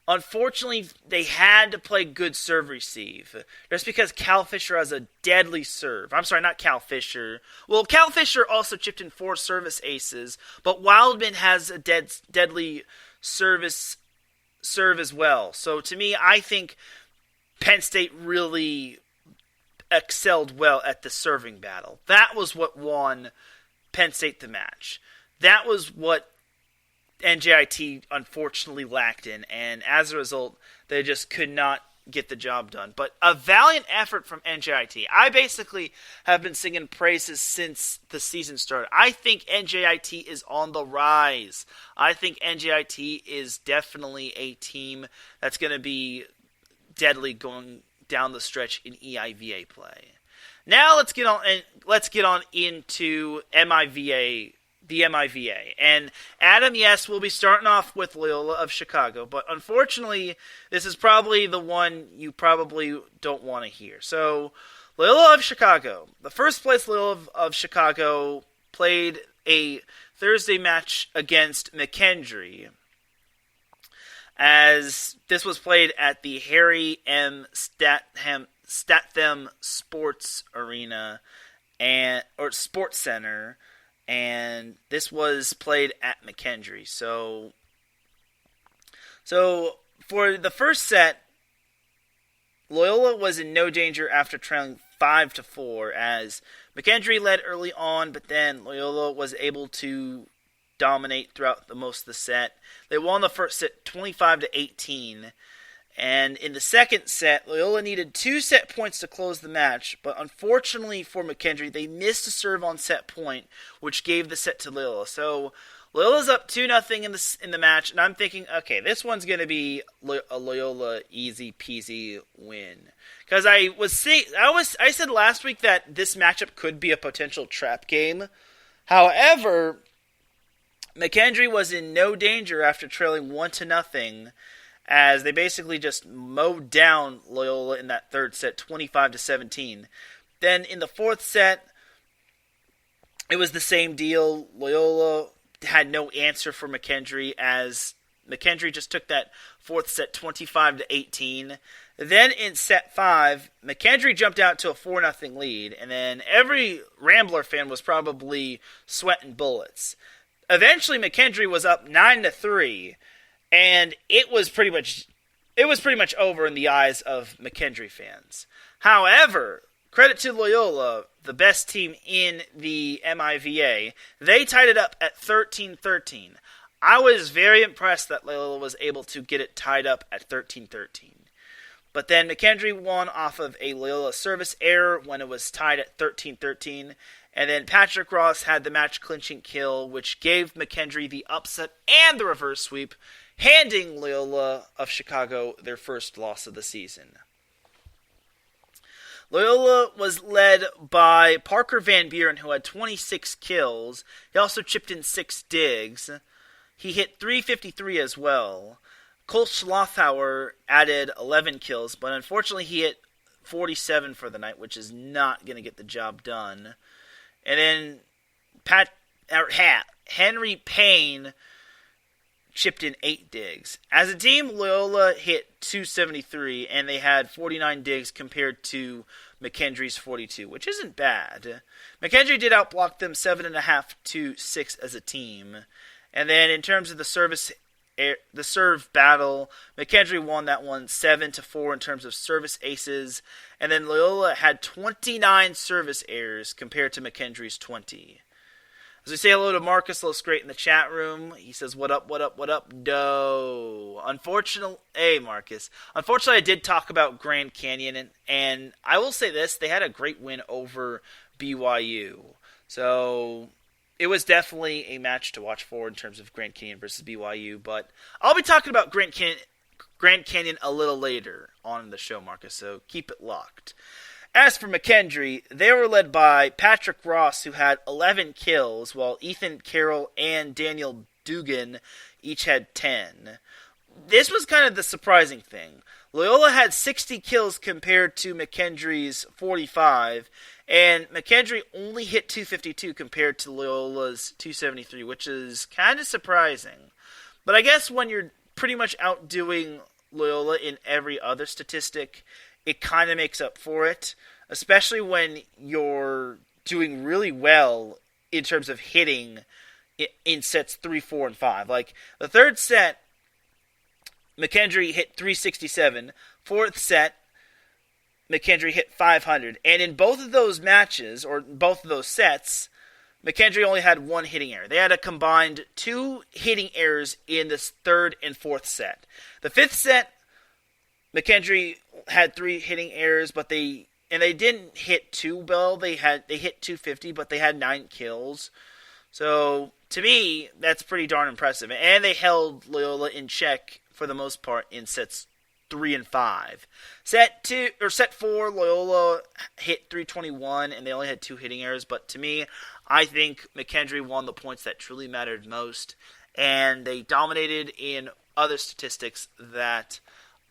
Unfortunately, they had to play good serve receive. Just because Cal Fisher has a deadly serve. I'm sorry, not Cal Fisher. Well, Cal Fisher also chipped in 4 service aces, but Wildman has a deadly serve as well. So to me, I think Penn State really excelled well at the serving battle. That was what won Penn State the match. That was what NJIT unfortunately lacked in, and as a result, they just could not get the job done. But a valiant effort from NJIT. I basically have been singing praises since the season started. I think NJIT is on the rise. I think NJIT is definitely a team that's going to be deadly going down the stretch in EIVA play. Now let's get on into MIVA the MIVA. And Adam, yes, we'll be starting off with Loyola of Chicago, but unfortunately, this is probably the one you probably don't want to hear. So, Loyola of Chicago. The first place Loyola of Chicago played a Thursday match against McKendree, as this was played at the Harry M. Statham Sports Arena or Sports Center, and this was played at McKendree. So for the first set, Loyola was in no danger after trailing 5-4, as McKendree led early on, but then Loyola was able to dominate throughout most of the set. They won the first set 25-18, and in the second set, Loyola needed 2 set points to close the match, but unfortunately for McKendree, they missed a serve on set point, which gave the set to Loyola. So Loyola's up 2-0 in the match, and I'm thinking, okay, this one's going to be a Loyola easy peasy win. Because I said last week that this matchup could be a potential trap game. However, McKendree was in no danger after trailing 1-0, as they basically just mowed down Loyola in that third set, 25-17. Then in the fourth set, it was the same deal. Loyola had no answer for McKendree, as McKendree just took that fourth set 25-18. Then in set 5, McKendree jumped out to a 4-0 lead, and then every Rambler fan was probably sweating bullets. Eventually, McKendree was up 9-3, and it was pretty much over in the eyes of McKendree fans. However, credit to Loyola, the best team in the MIVA. They tied it up at 13-13. I was very impressed that Loyola was able to get it tied up at 13-13. But then McKendree won off of a Loyola service error when it was tied at 13-13. And then Patrick Ross had the match-clinching kill, which gave McKendree the upset and the reverse sweep, handing Loyola of Chicago their first loss of the season. Loyola was led by Parker Van Buren, who had 26 kills. He also chipped in 6 digs. He hit .353 as well. Cole Schlothauer added 11 kills, but unfortunately he hit 47 for the night, which is not going to get the job done. And then Henry Payne chipped in 8 digs. As a team, Loyola hit .273, and they had 49 digs compared to McKendree's 42, which isn't bad. McKendree did outblock them 7.5-6 as a team. And then in terms of the serve battle, McKendree won that one 7-4 in terms of service aces, and then Loyola had 29 service errors compared to McKendree's 20. As we say hello to Marcus Loscrate in the chat room, he says, what up, do? Hey Marcus. Unfortunately, I did talk about Grand Canyon, and I will say this, they had a great win over BYU. So it was definitely a match to watch for in terms of Grand Canyon versus BYU, but I'll be talking about Grand Canyon a little later on in the show, Marcus, so keep it locked. As for McKendree, they were led by Patrick Ross, who had 11 kills, while Ethan Carroll and Daniel Dugan each had 10. This was kind of the surprising thing. Loyola had 60 kills compared to McKendree's 45, and McKendree only hit .252 compared to Loyola's .273, which is kind of surprising. But I guess when you're pretty much outdoing Loyola in every other statistic, it kind of makes up for it, especially when you're doing really well in terms of hitting in sets 3, 4, and 5. Like, the third set, McKendree hit .367. Fourth set, McKendree hit .500. And in both of those matches, or both of those sets, McKendree only had 1 hitting error. They had a combined 2 hitting errors in this third and fourth set. The fifth set, McKendree had 3 hitting errors, but they didn't hit too well. They hit .250, but they had 9 kills. So to me, that's pretty darn impressive. And they held Loyola in check for the most part in sets 3 and 5. Set 4, Loyola hit .321, and they only had 2 hitting errors. But to me, I think McKendree won the points that truly mattered most, and they dominated in other statistics that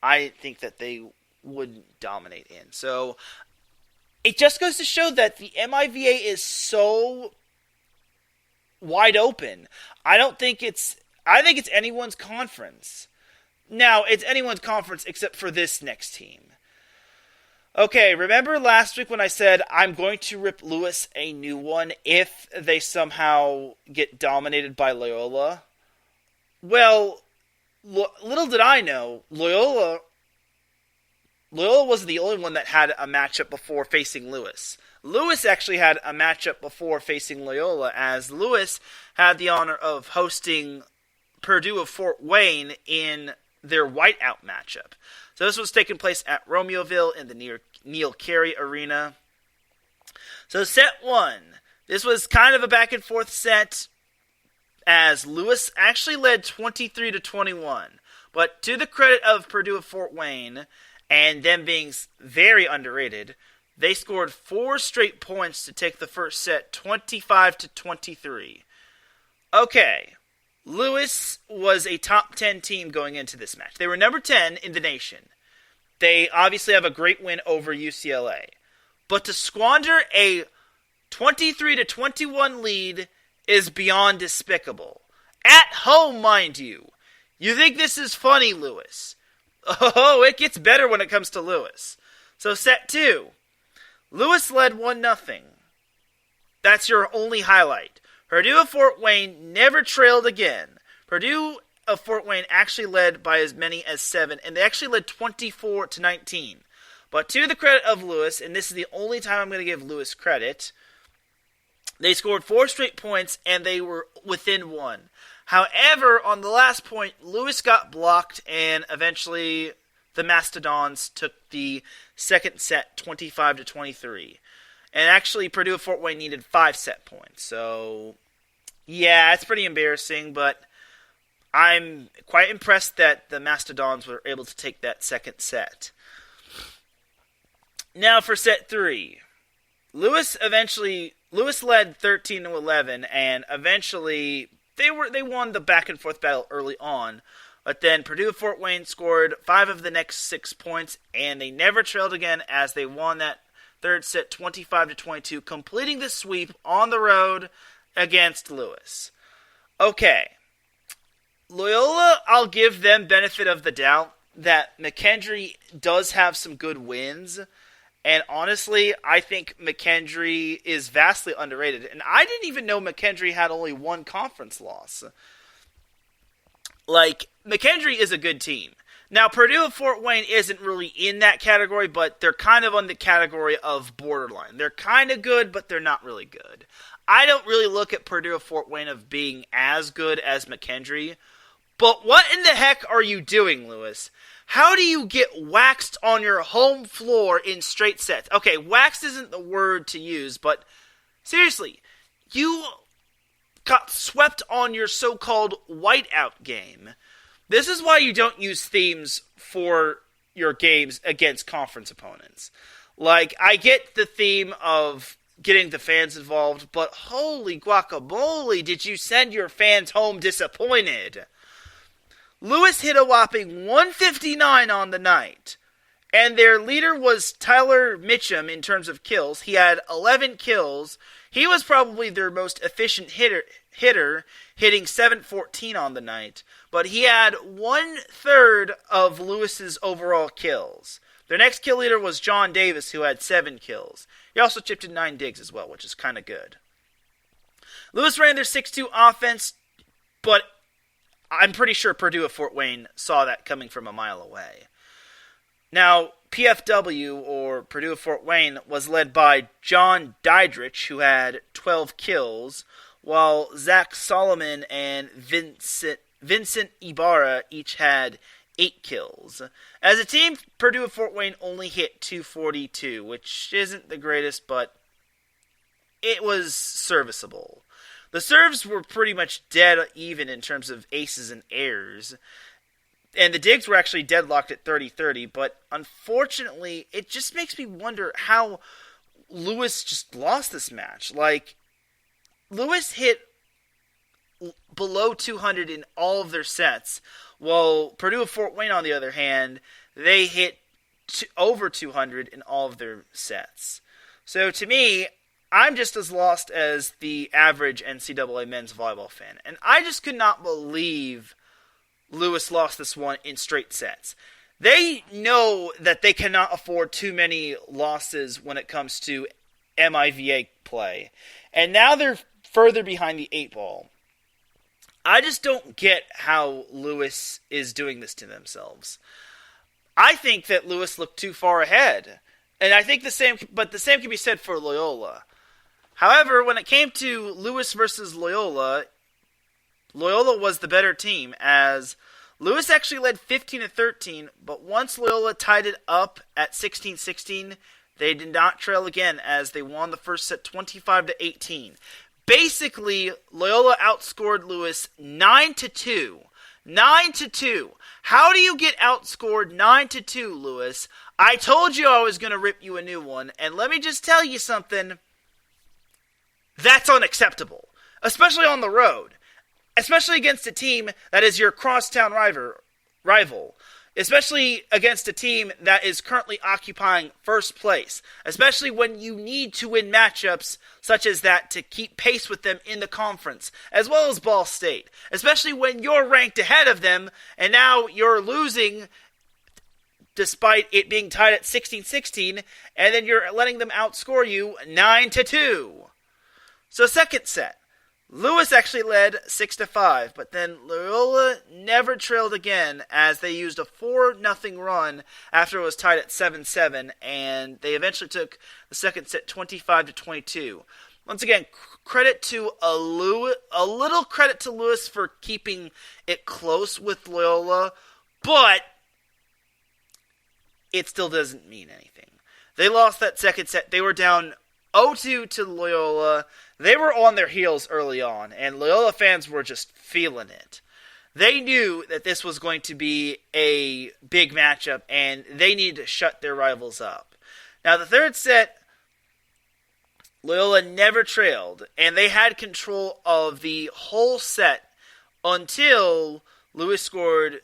I think that they wouldn't dominate in. So it just goes to show that the MIVA is so wide open. I think it's anyone's conference. Now, it's anyone's conference except for this next team. Okay, remember last week when I said I'm going to rip Lewis a new one if they somehow get dominated by Loyola? Well, little did I know, Loyola wasn't the only one that had a matchup before facing Lewis. Lewis actually had a matchup before facing Loyola, as Lewis had the honor of hosting Purdue of Fort Wayne in their whiteout matchup. So this was taking place at Romeoville in the Neil Carey Arena. So set one. This was kind of a back and forth set, as Lewis actually led 23-21. But to the credit of Purdue of Fort Wayne, and them being very underrated, they scored 4 straight points to take the first set 25-23. Okay, Lewis was a top 10 team going into this match. They were number 10 in the nation. They obviously have a great win over UCLA. But to squander a 23-21 lead is beyond despicable. At home, mind you. You think this is funny, Lewis? Oh, it gets better when it comes to Lewis. So set 2. Lewis led 1-0. That's your only highlight. Purdue of Fort Wayne never trailed again. Purdue of Fort Wayne actually led by as many as 7, and they actually led 24-19. But to the credit of Lewis, and this is the only time I'm going to give Lewis credit, they scored 4 straight points, and they were within 1. However, on the last point, Lewis got blocked, and eventually the Mastodons took the second set 25-23. And actually, Purdue of Fort Wayne needed 5 set points. So, yeah, it's pretty embarrassing, but I'm quite impressed that the Mastodons were able to take that second set. Now for set 3. Lewis led 13-11, and eventually they won the back and forth battle early on. But then Purdue of Fort Wayne scored 5 of the next 6 points, and they never trailed again as they won that third set 25-22, completing the sweep on the road against Lewis. Okay. Loyola, I'll give them benefit of the doubt that McKendree does have some good wins. And honestly, I think McKendree is vastly underrated. And I didn't even know McKendree had only 1 conference loss. Like, McKendree is a good team. Now, Purdue of Fort Wayne isn't really in that category, but they're kind of on the category of borderline. They're kind of good, but they're not really good. I don't really look at Purdue of Fort Wayne of being as good as McKendree. But what in the heck are you doing, Lewis? How do you get waxed on your home floor in straight sets? Okay, waxed isn't the word to use, but seriously, you got swept on your so-called whiteout game. This is why you don't use themes for your games against conference opponents. Like, I get the theme of getting the fans involved, but holy guacamole, did you send your fans home disappointed? Lewis hit a whopping 159 on the night, and their leader was Tyler Mitchum in terms of kills. He had 11 kills. He was probably their most efficient hitter, hitting 714 on the night, but he had 1/3 of Lewis's overall kills. Their next kill leader was John Davis, who had 7 kills. He also chipped in 9 digs as well, which is kind of good. Lewis ran their 6-2 offense, but I'm pretty sure Purdue of Fort Wayne saw that coming from a mile away. Now, PFW, or Purdue of Fort Wayne, was led by John Diedrich, who had 12 kills, while Zach Solomon and Vincent Ibarra each had 8 kills. As a team, Purdue of Fort Wayne only hit 242, which isn't the greatest, but it was serviceable. The serves were pretty much dead even in terms of aces and airs. And the digs were actually deadlocked at 30-30, but unfortunately, it just makes me wonder how Lewis just lost this match. Like, Lewis hit below 200 in all of their sets, while Purdue and Fort Wayne, on the other hand, they hit over 200 in all of their sets. So to me, I'm just as lost as the average NCAA men's volleyball fan. And I just could not believe Lewis lost this one in straight sets. They know that they cannot afford too many losses when it comes to MIVA play. And now they're further behind the 8-ball. I just don't get how Lewis is doing this to themselves. I think that Lewis looked too far ahead. And I think the same can be said for Loyola. However, when it came to Lewis versus Loyola, Loyola was the better team, as Lewis actually led 15-13, but once Loyola tied it up at 16-16, they did not trail again, as they won the first set 25-18. Basically, Loyola outscored Lewis 9-2. 9-2. How do you get outscored 9-2, Lewis? I told you I was going to rip you a new one, and let me just tell you something. That's unacceptable, especially on the road, especially against a team that is your crosstown rival, especially against a team that is currently occupying first place, especially when you need to win matchups such as that to keep pace with them in the conference, as well as Ball State, especially when you're ranked ahead of them, and now you're losing despite it being tied at 16-16, and then you're letting them outscore you 9-2. So second set, Lewis actually led 6-5, but then Loyola never trailed again, as they used a 4-0 run after it was tied at 7-7, and they eventually took the second set 25-22. Once again, credit to a little credit to Lewis for keeping it close with Loyola, but it still doesn't mean anything. They lost that second set. They were down 0-2 to Loyola. They were on their heels early on, and Loyola fans were just feeling it. They knew that this was going to be a big matchup, and they needed to shut their rivals up. Now, the third set, Loyola never trailed, and they had control of the whole set until Lewis scored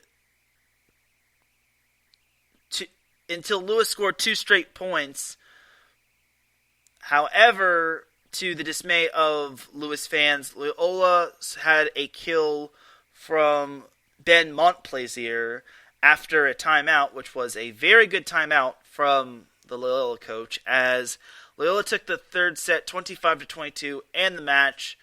two straight points. However, to the dismay of Lewis fans, Loyola had a kill from Ben Montplaisir after a timeout, which was a very good timeout from the Loyola coach, as Loyola took the third set 25-22 and the match.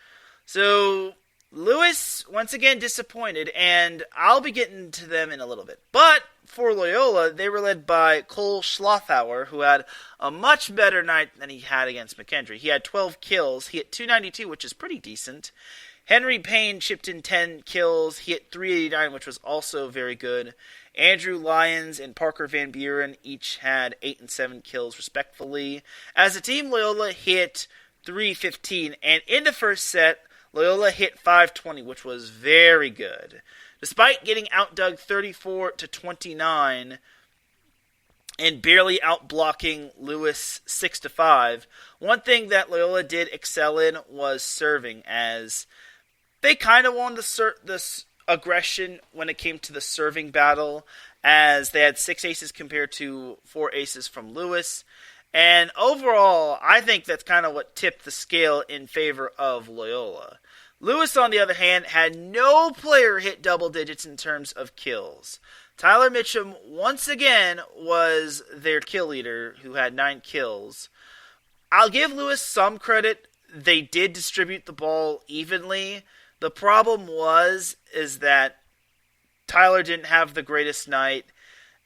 So Lewis, once again, disappointed, and I'll be getting to them in a little bit. But for Loyola, they were led by Cole Schlothauer, who had a much better night than he had against McKendree. He had 12 kills. He hit 292, which is pretty decent. Henry Payne chipped in 10 kills. He hit 389, which was also very good. Andrew Lyons and Parker Van Buren each had 8 and 7 kills, respectively. As a team, Loyola hit 315, and in the first set, Loyola hit 520, which was very good. Despite getting outdug 34-29 and barely outblocking Lewis 6-5, one thing that Loyola did excel in was serving, as they kind of won this aggression when it came to the serving battle, as they had 6 aces compared to 4 aces from Lewis. And overall, I think that's kind of what tipped the scale in favor of Loyola. Lewis, on the other hand, had no player hit double digits in terms of kills. Tyler Mitchum, once again, was their kill leader, who had 9 kills. I'll give Lewis some credit. They did distribute the ball evenly. The problem is that Tyler didn't have the greatest night.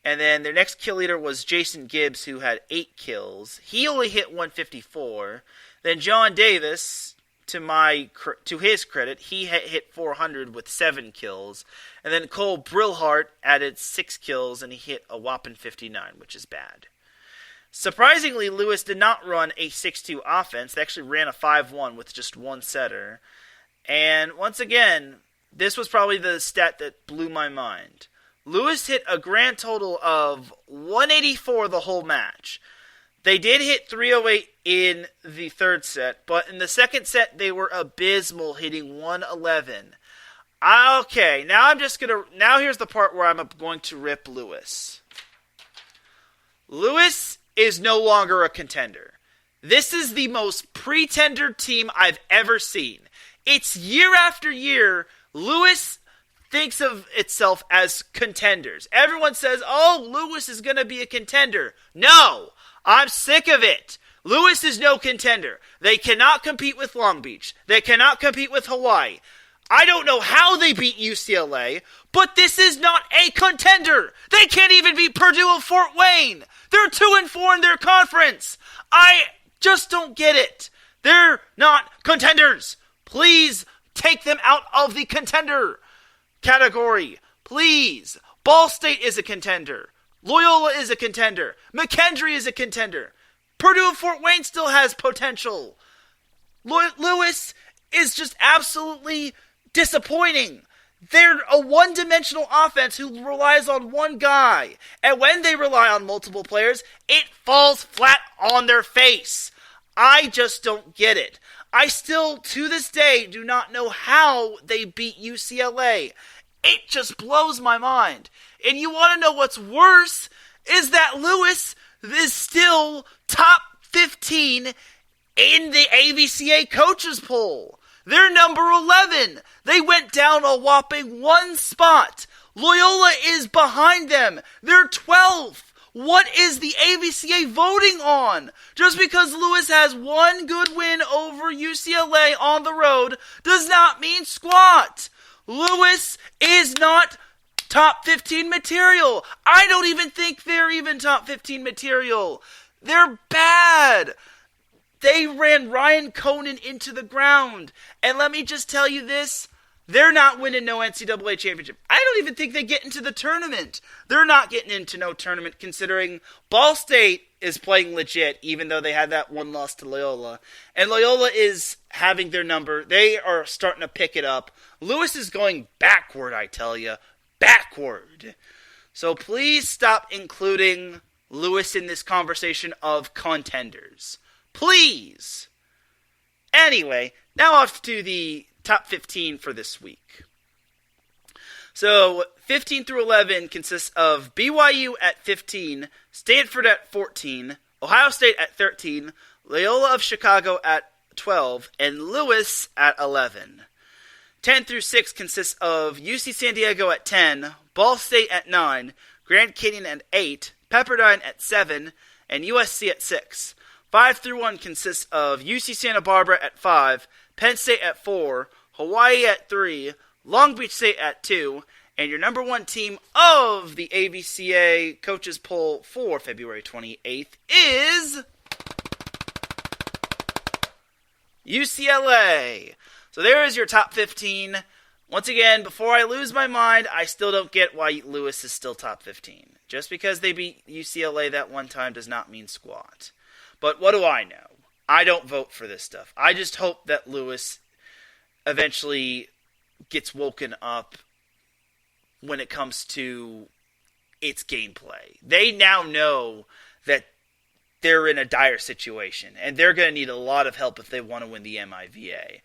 And then their next kill leader was Jason Gibbs, who had 8 kills. He only hit 154. Then John Davis, to his credit, he hit 400 with 7 kills. And then Cole Brillhart added 6 kills, and he hit a whopping 59, which is bad. Surprisingly, Lewis did not run a 6-2 offense. They actually ran a 5-1 with just one setter. And once again, this was probably the stat that blew my mind. Lewis hit a grand total of 184 the whole match. They did hit 308 in the third set, but in the second set, they were abysmal, hitting 111. Okay, now here's the part where I'm going to rip Lewis. Lewis is no longer a contender. This is the most pretender team I've ever seen. It's year after year, Lewis thinks of itself as contenders. Everyone says, oh, Lewis is going to be a contender. No! I'm sick of it. Lewis is no contender. They cannot compete with Long Beach. They cannot compete with Hawaii. I don't know how they beat UCLA, but this is not a contender. They can't even beat Purdue or Fort Wayne. They're 2-4 in their conference. I just don't get it. They're not contenders. Please take them out of the contender category. Please. Ball State is a contender. Loyola is a contender. McKendree is a contender. Purdue and Fort Wayne still has potential. Lewis is just absolutely disappointing. They're a one-dimensional offense who relies on one guy. And when they rely on multiple players, it falls flat on their face. I just don't get it. I still, to this day, do not know how they beat UCLA. It just blows my mind. And you want to know what's worse? Is that Lewis is still top 15 in the AVCA coaches poll. They're number 11. They went down a whopping one spot. Loyola is behind them. They're 12th. What is the AVCA voting on? Just because Lewis has one good win over UCLA on the road does not mean squat. Lewis is not top 15 material. I don't even think they're even top 15 material. They're bad. They ran Ryan Conan into the ground. And let me just tell you this. They're not winning no NCAA championship. I don't even think they get into the tournament. They're not getting into no tournament considering Ball State is playing legit even though they had that one loss to Loyola. And Loyola is having their number. They are starting to pick it up. Lewis is going backward, I tell you. Backward. So please stop including Lewis in this conversation of contenders. Please. Anyway, now off to the top 15 for this week. So 15 through 11 consists of BYU at 15, Stanford at 14, Ohio State at 13, Loyola of Chicago at 12, and Lewis at 11. 10 through 6 consists of UC San Diego at 10, Ball State at 9, Grand Canyon at 8, Pepperdine at 7, and USC at 6. 5 through 1 consists of UC Santa Barbara at 5, Penn State at 4, Hawaii at 3, Long Beach State at 2, and your number 1 team of the AVCA Coaches Poll for February 28th is UCLA. So there is your top 15. Once again, before I lose my mind, I still don't get why Lewis is still top 15. Just because they beat UCLA that one time does not mean squat. But what do I know? I don't vote for this stuff. I just hope that Lewis eventually gets woken up when it comes to its gameplay. They now know that they're in a dire situation, and they're going to need a lot of help if they want to win the MIVA.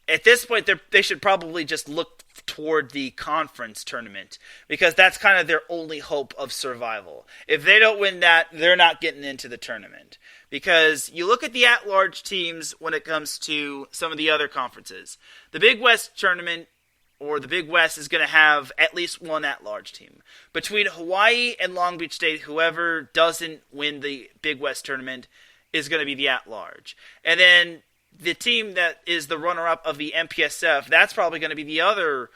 At this point, they should probably just look toward the conference tournament, because that's kind of their only hope of survival. If they don't win that, they're not getting into the tournament. Because you look at the at-large teams when it comes to some of the other conferences. The Big West tournament, or the Big West, is going to have at least one at-large team. Between Hawaii and Long Beach State, whoever doesn't win the Big West tournament is going to be the at-large. And then the team that is the runner-up of the MPSF, that's probably going to be the other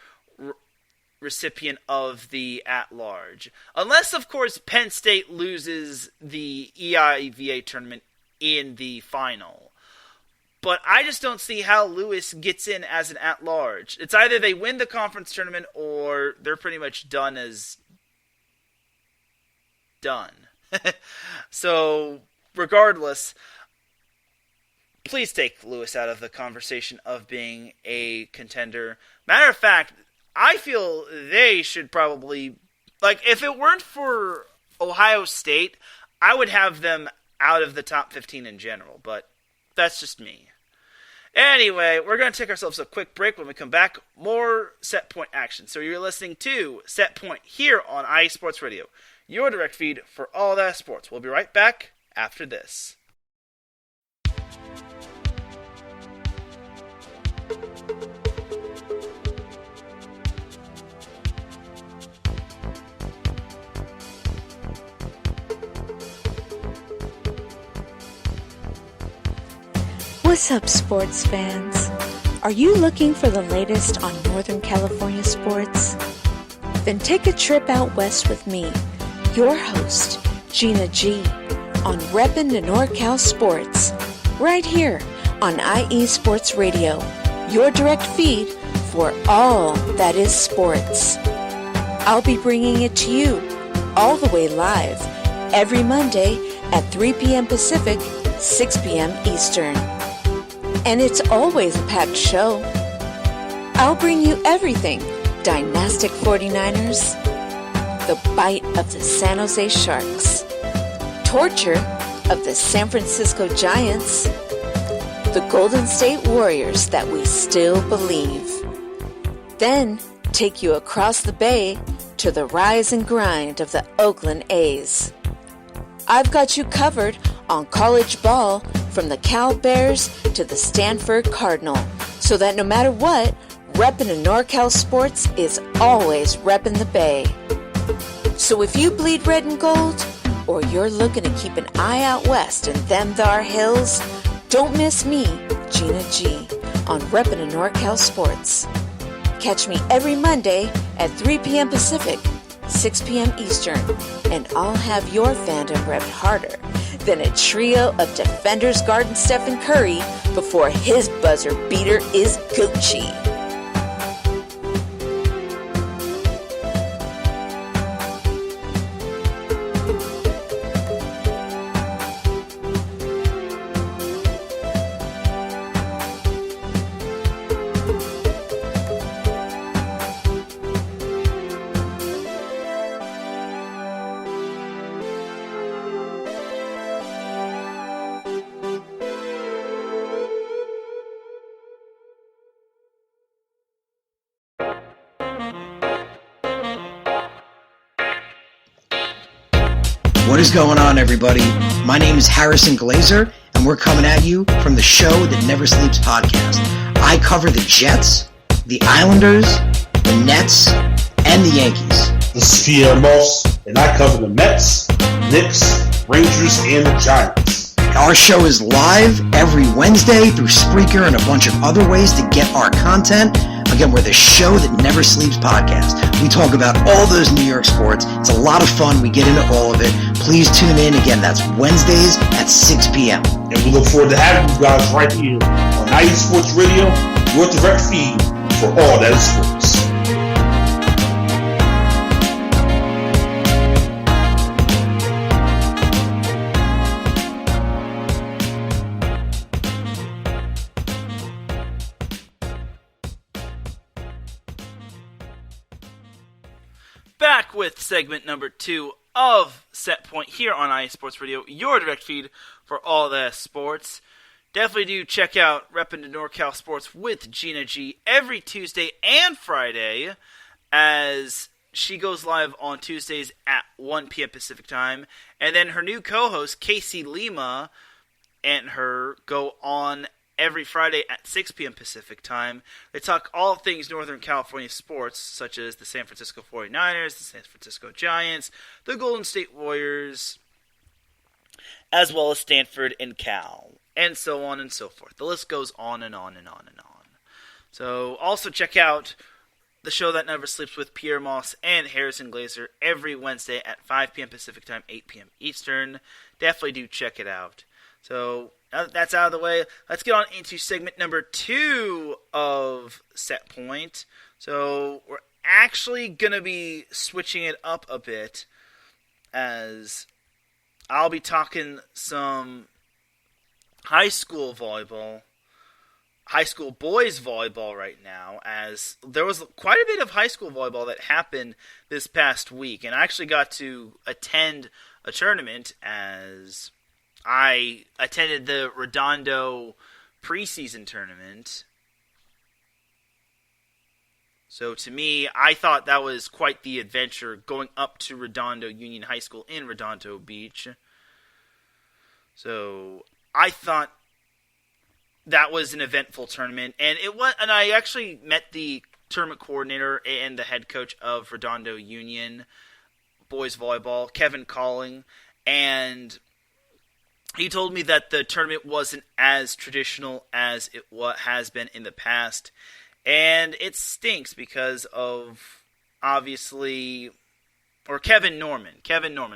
recipient of the at-large. Unless, of course, Penn State loses the EIVA tournament in the final. But I just don't see how Lewis gets in as an at-large. It's either they win the conference tournament or they're pretty much done as done. So, regardless, please take Lewis out of the conversation of being a contender. Matter of fact, I feel they should probably, like, if it weren't for Ohio State, I would have them out of the top 15 in general, but that's just me. Anyway, we're going to take ourselves a quick break. When we come back, more Set Point action. So you're listening to Set Point here on IE Sports Radio, your direct feed for all that sports. We'll be right back after this. What's up, sports fans? Are you looking for the latest on Northern California sports? Then take a trip out west with me, your host, Gina G, on Reppin' to NorCal Sports, right here on IE Sports Radio, your direct feed for all that is sports. I'll be bringing it to you all the way live every Monday at 3 p.m. Pacific, 6 p.m. Eastern. And it's always a packed show. I'll bring you everything Dynastic 49ers, the bite of the San Jose Sharks, torture of the San Francisco Giants, the Golden State Warriors that we still believe. Then take you across the bay to the rise and grind of the Oakland A's. I've got you covered on college ball from the Cal Bears to the Stanford Cardinal, so that no matter what, reppin' in NorCal Sports is always reppin' the Bay. So if you bleed red and gold, or you're looking to keep an eye out west in them thar hills, don't miss me, Gina G, on reppin' in NorCal Sports. Catch me every Monday at 3 p.m. Pacific, 6 p.m. Eastern, and I'll have your fandom repped harder than a trio of defenders guarding Stephen Curry before his buzzer beater is Gucci. What is going on, everybody? My name is Harrison Glazer, and we're coming at you from the Show That Never Sleeps podcast. I cover the Jets, the Islanders, the Nets, and the Yankees. This is Pierre Moss, and I cover the Mets, Knicks, Rangers, and the Giants. Our show is live every Wednesday through Spreaker and a bunch of other ways to get our content. Again, we're the Show That Never Sleeps podcast. We talk about all those New York sports. It's a lot of fun. We get into all of it. Please tune in. Again, that's Wednesdays at 6 p.m. And we look forward to having you guys right here on IE Sports Radio, your direct feed for all that is sports. Back with segment number 2 of Set Point here on IE Sports Radio, your direct feed for all the sports. Definitely do check out Reppin' to NorCal Sports with Gina G every Tuesday and Friday, as she goes live on Tuesdays at 1 p.m. Pacific time. And then her new co-host, Casey Lima, and her go on every Friday at 6 p.m. Pacific time. They talk all things Northern California sports, such as the San Francisco 49ers, the San Francisco Giants, the Golden State Warriors, as well as Stanford and Cal, and so on and so forth. The list goes on and on and on and on. So also check out the Show That Never Sleeps with Pierre Moss and Harrison Glazer every Wednesday at 5 p.m. Pacific time, 8 p.m. Eastern. Definitely do check it out. So now that that's out of the way, let's get on into segment number 2 of Set Point. So we're actually going to be switching it up a bit, as I'll be talking some high school volleyball, high school boys volleyball right now, as there was quite a bit of high school volleyball that happened this past week, and I actually got to attend a tournament, as I attended the Redondo preseason tournament. So to me, I thought that was quite the adventure going up to Redondo Union High School in Redondo Beach. So I thought that was an eventful tournament, and I actually met the tournament coordinator and the head coach of Redondo Union boys volleyball, Kevin Calling, and he told me that the tournament wasn't as traditional as it has been in the past, and it stinks because of, obviously, or Kevin Norman,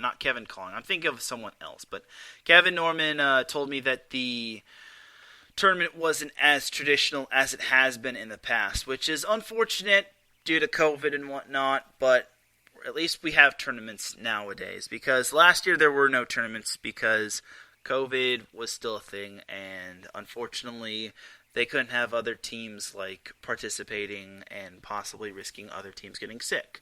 not Kevin Calling. I'm thinking of someone else, but Kevin Norman told me that the tournament wasn't as traditional as it has been in the past, which is unfortunate due to COVID and whatnot, but at least we have tournaments nowadays, because last year there were no tournaments because COVID was still a thing, and unfortunately they couldn't have other teams like participating and possibly risking other teams getting sick.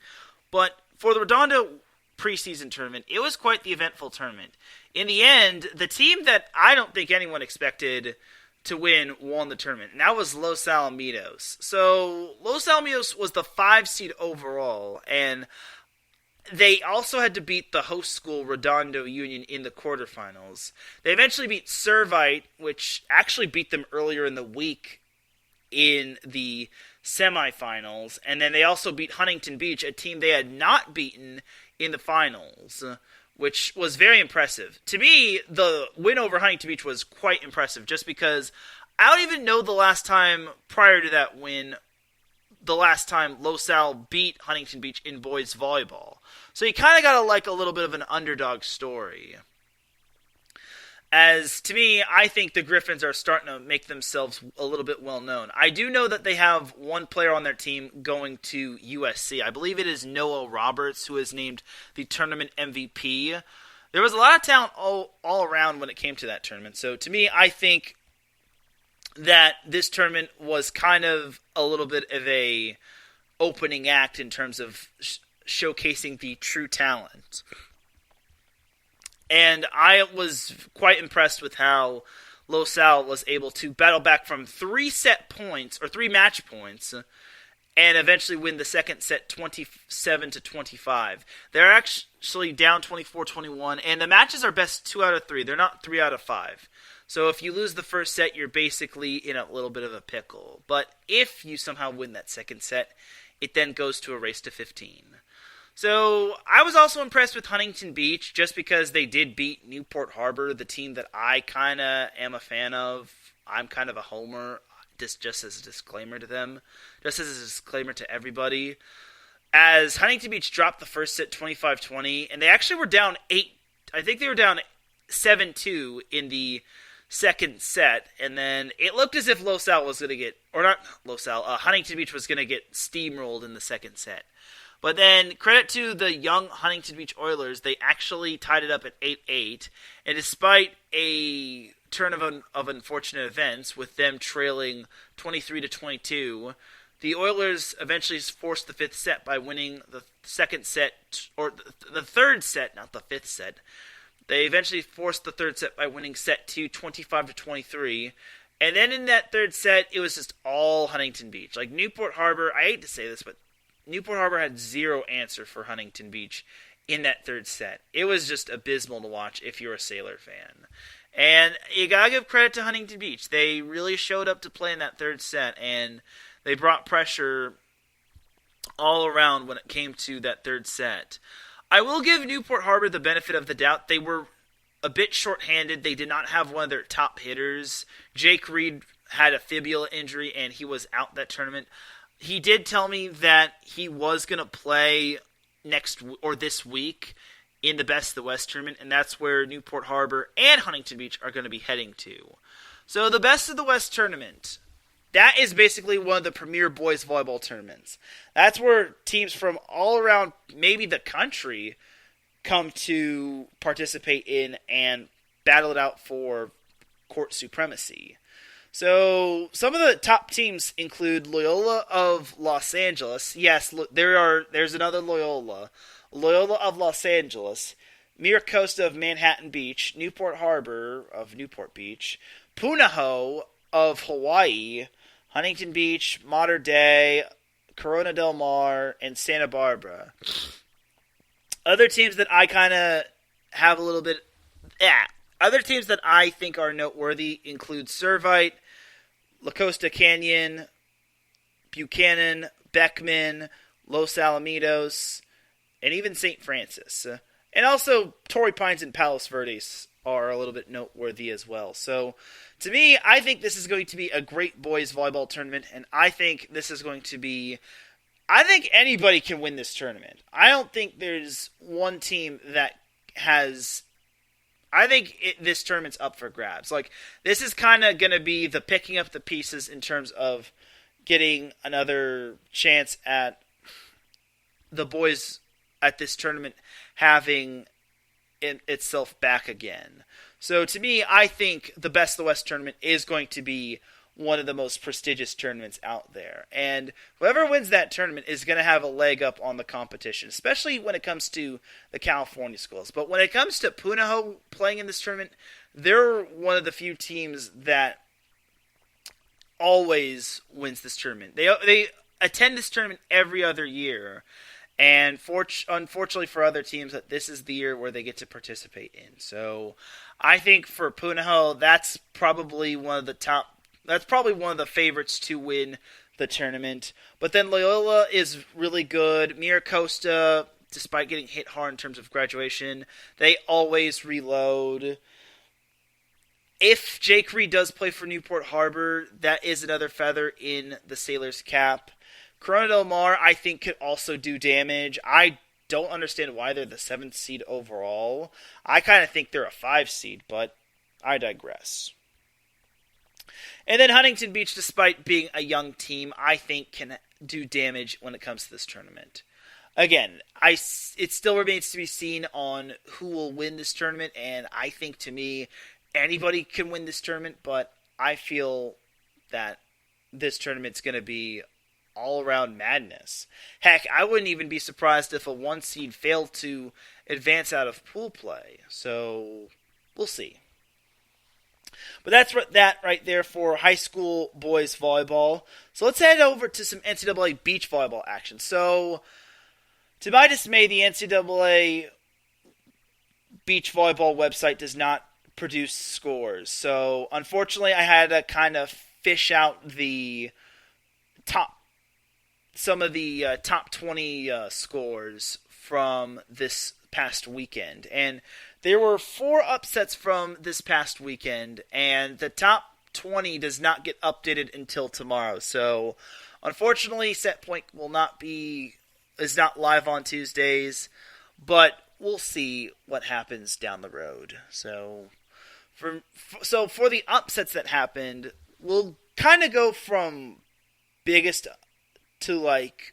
But for the Redondo preseason tournament, it was quite the eventful tournament. In the end, the team that I don't think anyone expected to win won the tournament, and that was Los Alamitos. So Los Alamitos was the 5 seed overall, and they also had to beat the host school Redondo Union in the quarterfinals. They eventually beat Servite, which actually beat them earlier in the week in the semifinals, and then they also beat Huntington Beach, a team they had not beaten in the finals, which was very impressive. To me, the win over Huntington Beach was quite impressive, just because I don't even know the last time prior to that win, the last time Los Al beat Huntington Beach in boys volleyball. So you kind of got to like a little bit of an underdog story. As to me, I think the Griffins are starting to make themselves a little bit well known. I do know that they have one player on their team going to USC. I believe it is Noah Roberts, who is named the tournament MVP. There was a lot of talent all around when it came to that tournament. So to me, I think that this tournament was kind of a little bit of a opening act in terms of showcasing the true talent. And I was quite impressed with how Los Al was able to battle back from 3 match points, and eventually win the second set 27-25. They're actually down 24-21, and the matches are best 2 out of 3. They're not 3 out of 5. So if you lose the first set, you're basically in a little bit of a pickle. But if you somehow win that second set, it then goes to a race to 15. So I was also impressed with Huntington Beach just because they did beat Newport Harbor, the team that I kind of am a fan of. I'm kind of a homer, just as a disclaimer to them, just as a disclaimer to everybody. As Huntington Beach dropped the first set 25-20, and they actually were down 8. I think they were down 7-2 in the second set, and then it looked as if Huntington Beach was going to get steamrolled in the second set. But then, credit to the young Huntington Beach Oilers, they actually tied it up at 8-8, and despite a turn of unfortunate events, with them trailing 23-22, the Oilers eventually forced the fifth set by winning the second set, or the third set, not the fifth set. They eventually forced the third set by winning set 2, 25-23, and then in that third set, it was just all Huntington Beach. Like Newport Harbor, I hate to say this, but Newport Harbor had zero answer for Huntington Beach in that third set. It was just abysmal to watch if you're a Sailor fan. And you gotta give credit to Huntington Beach. They really showed up to play in that third set, and they brought pressure all around when it came to that third set. I will give Newport Harbor the benefit of the doubt. They were a bit shorthanded. They did not have one of their top hitters. Jake Reed had a fibula injury, and he was out that tournament. He did tell me that he was going to play this week in the Best of the West tournament, and that's where Newport Harbor and Huntington Beach are going to be heading to. So the Best of the West tournament, that is basically one of the premier boys volleyball tournaments. That's where teams from all around maybe the country come to participate in and battle it out for court supremacy. So some of the top teams include Loyola of Los Angeles. Yes, there's another Loyola. Loyola of Los Angeles, Miracosta of Manhattan Beach, Newport Harbor of Newport Beach, Punahou of Hawaii, Huntington Beach, Mater Dei, Corona del Mar, and Santa Barbara. Other teams that I kind of have a little bit... Other teams that I think are noteworthy include Servite, La Costa Canyon, Buchanan, Beckman, Los Alamitos, and even St. Francis. And also, Torrey Pines and Palos Verdes are a little bit noteworthy as well. So, to me, I think this is going to be a great boys volleyball tournament, and I think this is going to be... I think anybody can win this tournament. I don't think there's one team that has... I think this tournament's up for grabs. Like, this is kind of going to be the picking up the pieces in terms of getting another chance at the boys at this tournament having itself back again. So, to me, I think the Best of the West tournament is going to be one of the most prestigious tournaments out there. And whoever wins that tournament is going to have a leg up on the competition, especially when it comes to the California schools. But when it comes to Punahou playing in this tournament, they're one of the few teams that always wins this tournament. They attend this tournament every other year. And unfortunately for other teams, that this is the year where they get to participate in. So I think for Punahou, that's probably one of the favorites to win the tournament. But then Loyola is really good. Miracosta, despite getting hit hard in terms of graduation, they always reload. If Jake Reed does play for Newport Harbor, that is another feather in the Sailors' cap. Corona del Mar, I think, could also do damage. I don't understand why they're the 7th seed overall. I kind of think they're a 5 seed, but I digress. And then Huntington Beach, despite being a young team, I think can do damage when it comes to this tournament. Again, it still remains to be seen on who will win this tournament, and I think, to me, anybody can win this tournament, but I feel that this tournament's going to be all-around madness. Heck, I wouldn't even be surprised if a 1 seed failed to advance out of pool play. So, we'll see. But that's that right there for high school boys volleyball. So let's head over to some NCAA beach volleyball action. So, to my dismay, the NCAA beach volleyball website does not produce scores. So, unfortunately, I had to kind of fish out some of the top 20 scores from this past weekend. And there were 4 upsets from this past weekend, and the top 20 does not get updated until tomorrow. So, unfortunately, Set Point is not live on Tuesdays, but we'll see what happens down the road. So for the upsets that happened, we'll kind of go from biggest to like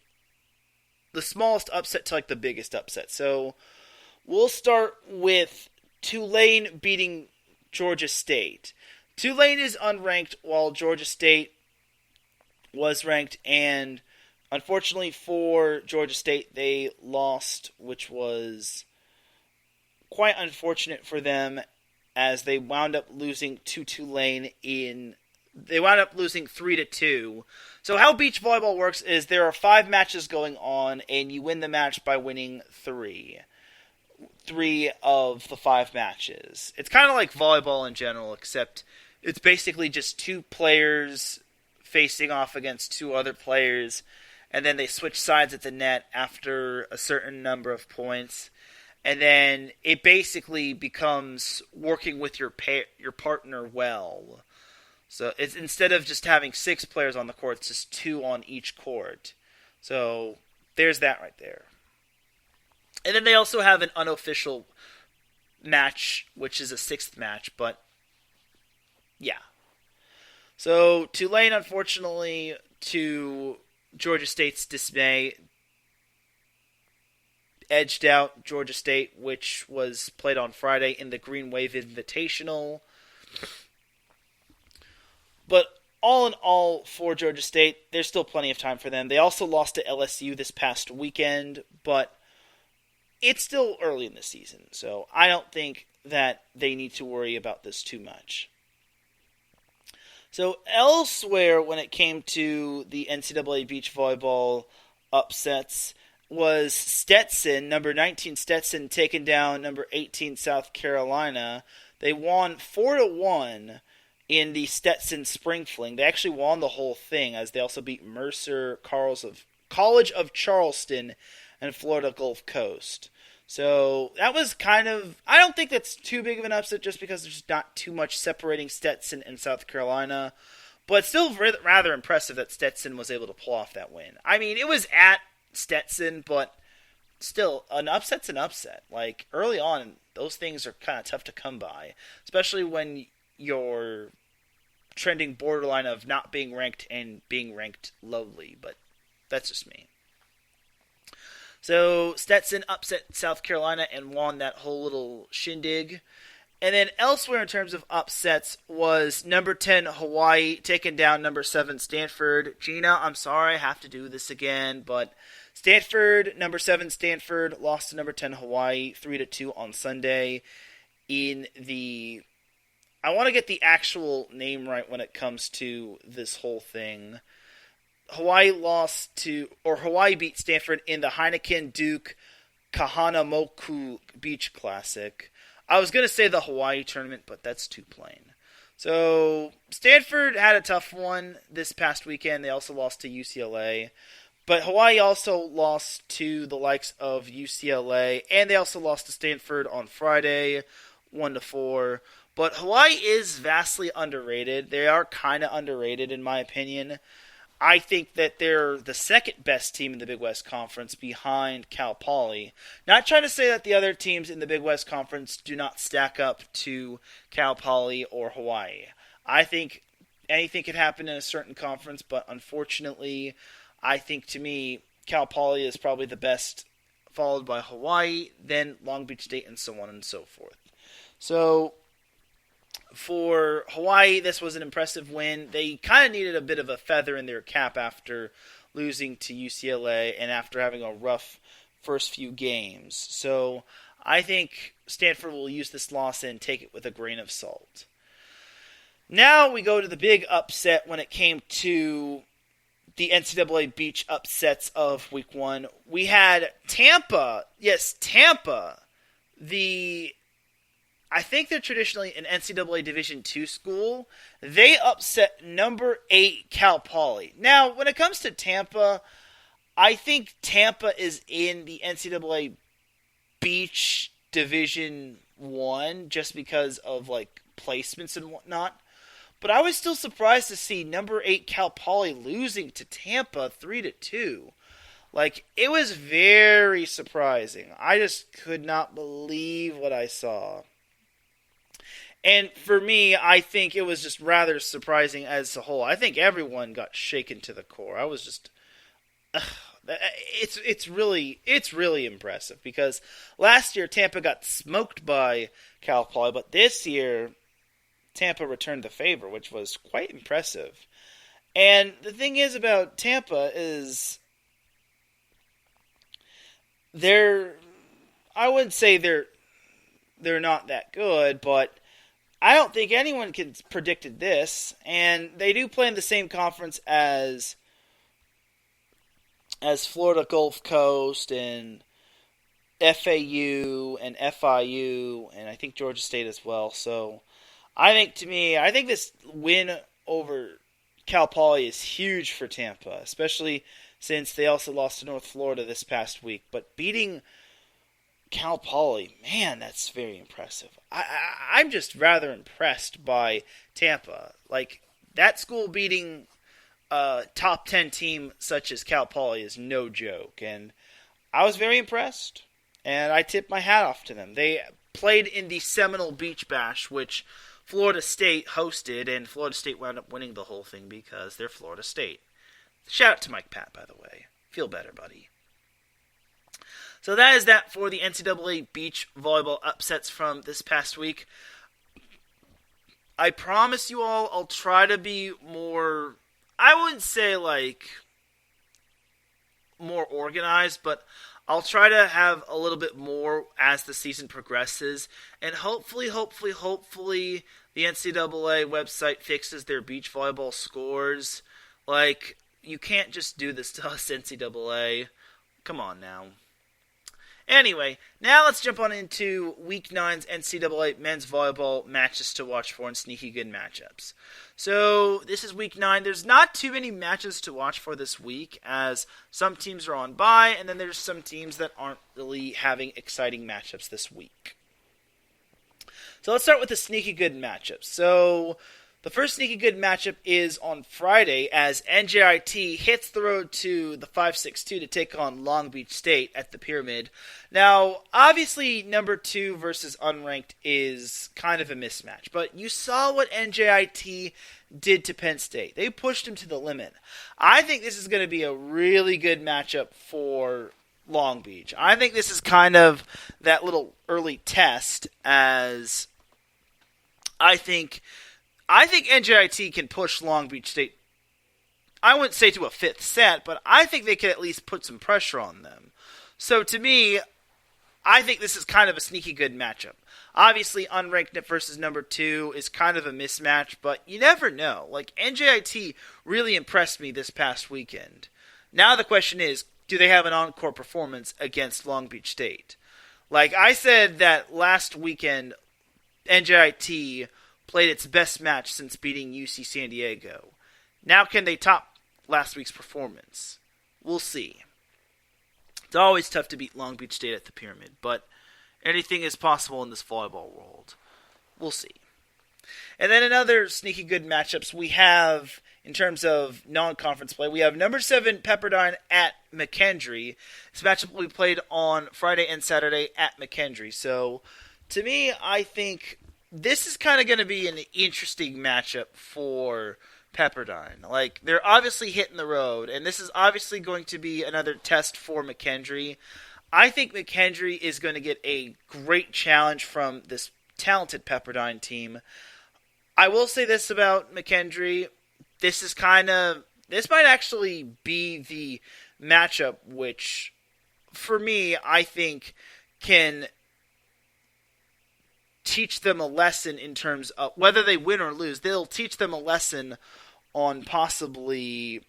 the smallest upset to like the biggest upset. So we'll start with Tulane beating Georgia State. Tulane is unranked while Georgia State was ranked, and unfortunately for Georgia State, they lost, which was quite unfortunate for them, as they wound up losing to Tulane they wound up losing 3-2. So how beach volleyball works is there are 5 matches going on, and you win the match by winning 3 of the 5 matches. It's kind of like volleyball in general, except it's basically just 2 players facing off against 2 other players, and then they switch sides at the net after a certain number of points. And then it basically becomes working with your partner well. So it's instead of just having 6 players on the court, it's just 2 on each court. So there's that right there. And then they also have an unofficial match, which is a 6th match, but yeah. So Tulane, unfortunately, to Georgia State's dismay, edged out Georgia State, which was played on Friday in the Green Wave Invitational. But all in all, for Georgia State, there's still plenty of time for them. They also lost to LSU this past weekend, but it's still early in the season, so I don't think that they need to worry about this too much. So elsewhere, when it came to the NCAA Beach Volleyball upsets, was Stetson, number 19 Stetson, taking down number 18 South Carolina. They won 4-1 in the Stetson Spring Fling. They actually won the whole thing, as they also beat Mercer College of Charleston and Florida Gulf Coast. So that was kind of, I don't think that's too big of an upset just because there's not too much separating Stetson and South Carolina. But still rather impressive that Stetson was able to pull off that win. I mean, it was at Stetson, but still, an upset's an upset. Like, early on, those things are kind of tough to come by, especially when you're trending borderline of not being ranked and being ranked lowly, but that's just me. So, Stetson upset South Carolina and won that whole little shindig. And then elsewhere in terms of upsets was number 10 Hawaii taking down number 7 Stanford. Gina, I'm sorry I have to do this again, but number 7 Stanford lost to number 10 Hawaii 3-2 on Sunday in the, I want to get the actual name right when it comes to this whole thing. Hawaii beat Stanford in the Heineken Duke Kahanamoku Beach Classic. I was going to say the Hawaii tournament, but that's too plain. So, Stanford had a tough one this past weekend. They also lost to UCLA. But Hawaii also lost to the likes of UCLA, and they also lost to Stanford on Friday, 1-4. But Hawaii is vastly underrated. They are kind of underrated, in my opinion. I think that they're the second best team in the Big West Conference behind Cal Poly. Not trying to say that the other teams in the Big West Conference do not stack up to Cal Poly or Hawaii. I think anything could happen in a certain conference, but unfortunately, I think to me, Cal Poly is probably the best, followed by Hawaii, then Long Beach State, and so on and so forth. So, for Hawaii, this was an impressive win. They kind of needed a bit of a feather in their cap after losing to UCLA and after having a rough first few games. So I think Stanford will use this loss and take it with a grain of salt. Now we go to the big upset when it came to the NCAA Beach upsets of Week 1. We had Tampa. Yes, Tampa. I think they're traditionally an NCAA Division II school. They upset number 8 Cal Poly. Now, when it comes to Tampa, I think Tampa is in the NCAA Beach Division I just because of like placements and whatnot. But I was still surprised to see number 8 Cal Poly losing to Tampa 3-2. Like, it was very surprising. I just could not believe what I saw. And for me, I think it was just rather surprising as a whole. I think everyone got shaken to the core. I was just, it's really impressive because last year Tampa got smoked by Cal Poly, but this year Tampa returned the favor, which was quite impressive. And the thing is about Tampa is I wouldn't say they're not that good, but I don't think anyone could predicted this, and they do play in the same conference as Florida Gulf Coast and FAU and FIU, and I think Georgia State as well. So I think this win over Cal Poly is huge for Tampa, especially since they also lost to North Florida this past week. But beating Cal Poly, man, that's very impressive. I'm just rather impressed by Tampa. Like, that school beating a top 10 team such as Cal Poly is no joke. And I was very impressed, and I tip my hat off to them. They played in the Seminole Beach Bash, which Florida State hosted, and Florida State wound up winning the whole thing because they're Florida State. Shout out to Mike Pat, by the way. Feel better, buddy. So that is that for the NCAA Beach Volleyball upsets from this past week. I promise you all I'll try to be more, I wouldn't say like more organized, but I'll try to have a little bit more as the season progresses, and hopefully, the NCAA website fixes their beach volleyball scores. Like, you can't just do this to us, NCAA. Come on now. Anyway, now let's jump on into Week 9's NCAA men's volleyball matches to watch for and sneaky good matchups. So, this is Week 9. There's not too many matches to watch for this week, as some teams are on bye, and then there's some teams that aren't really having exciting matchups this week. So, let's start with the sneaky good matchups. So, the first sneaky good matchup is on Friday as NJIT hits the road to the 5-6-2 to take on Long Beach State at the Pyramid. Now, obviously, number 2 versus unranked is kind of a mismatch, but you saw what NJIT did to Penn State. They pushed them to the limit. I think this is going to be a really good matchup for Long Beach. I think this is kind of that little early test, as I think NJIT can push Long Beach State, I wouldn't say to a 5th set, but I think they can at least put some pressure on them. So to me, I think this is kind of a sneaky good matchup. Obviously, unranked versus number 2 is kind of a mismatch, but you never know. Like, NJIT really impressed me this past weekend. Now the question is, do they have an encore performance against Long Beach State? Like I said that last weekend, NJIT played its best match since beating UC San Diego. Now can they top last week's performance? We'll see. It's always tough to beat Long Beach State at the Pyramid, but anything is possible in this volleyball world. We'll see. And then another sneaky good matchups we have in terms of non-conference play. We have number 7 Pepperdine at McKendree. This matchup will be played on Friday and Saturday at McKendree. So, to me, I think this is kind of going to be an interesting matchup for Pepperdine. Like, they're obviously hitting the road, and this is obviously going to be another test for McKendree. I think McKendree is going to get a great challenge from this talented Pepperdine team. I will say this about McKendree. This might actually be the matchup which, for me, I think can teach them a lesson in terms of whether they win or lose. They'll teach them a lesson on possibly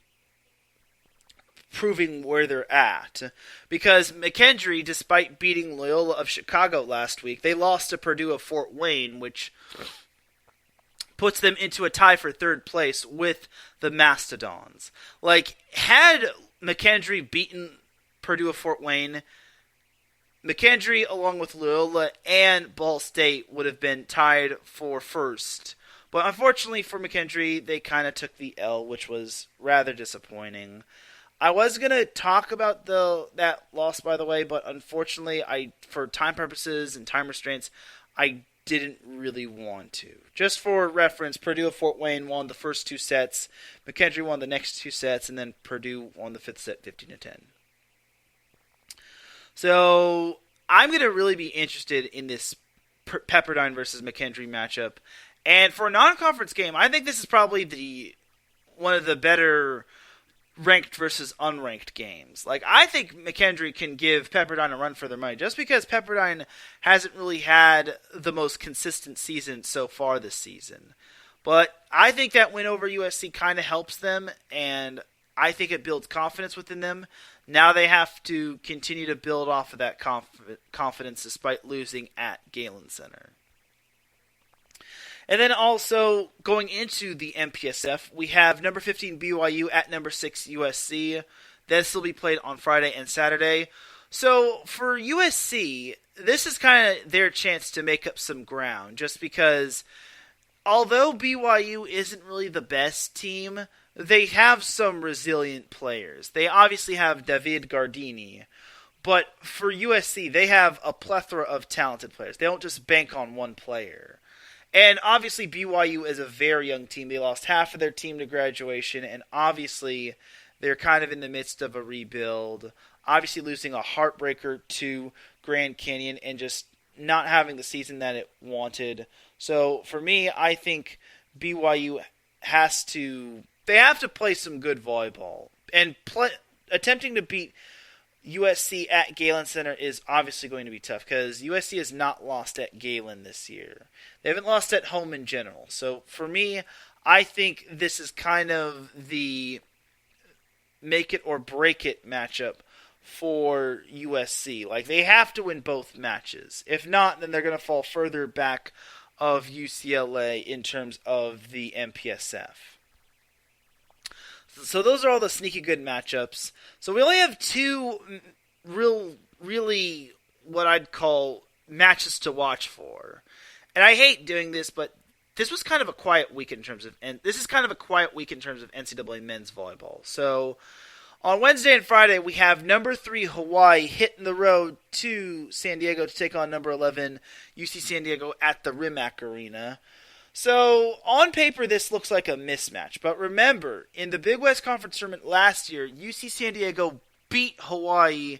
proving where they're at. Because McKendree, despite beating Loyola of Chicago last week, they lost to Purdue of Fort Wayne, which puts them into a tie for 3rd place with the Mastodons. Like, had McKendree beaten Purdue of Fort Wayne, McKendree, along with Loyola and Ball State, would have been tied for 1st. But unfortunately for McKendree, they kind of took the L, which was rather disappointing. I was going to talk about that loss, by the way, but unfortunately, for time purposes and time restraints, I didn't really want to. Just for reference, Purdue of Fort Wayne won the first 2 sets, McKendree won the next 2 sets, and then Purdue won the 5th set 15-10. So, I'm going to really be interested in this Pepperdine versus McKendree matchup. And for a non-conference game, I think this is probably one of the better ranked versus unranked games. Like, I think McKendree can give Pepperdine a run for their money, just because Pepperdine hasn't really had the most consistent season so far this season. But I think that win over USC kind of helps them, and I think it builds confidence within them. Now they have to continue to build off of that confidence despite losing at Galen Center. And then also, going into the MPSF, we have number 15 BYU at number 6 USC. This will be played on Friday and Saturday. So, for USC, this is kind of their chance to make up some ground, just because although BYU isn't really the best team, they have some resilient players. They obviously have David Gardini, but for USC, they have a plethora of talented players. They don't just bank on one player. And obviously, BYU is a very young team. They lost half of their team to graduation, and obviously, they're kind of in the midst of a rebuild. Obviously, losing a heartbreaker to Grand Canyon and just not having the season that it wanted. So, for me, I think BYU have to play some good volleyball. And attempting to beat USC at Galen Center is obviously going to be tough because USC has not lost at Galen this year. They haven't lost at home in general. So for me, I think this is kind of the make it or break it matchup for USC. Like, they have to win both matches. If not, then they're going to fall further back of UCLA in terms of the MPSF. So those are all the sneaky good matchups. So we only have two really what I'd call matches to watch for. And I hate doing this, but this was kind of a quiet week in terms of, and this is kind of a quiet week in terms of NCAA men's volleyball. So on Wednesday and Friday, we have number 3 Hawaii hitting the road to San Diego to take on number 11 UC San Diego at the Rimac Arena. So on paper, this looks like a mismatch. But remember, in the Big West Conference tournament last year, UC San Diego beat Hawaii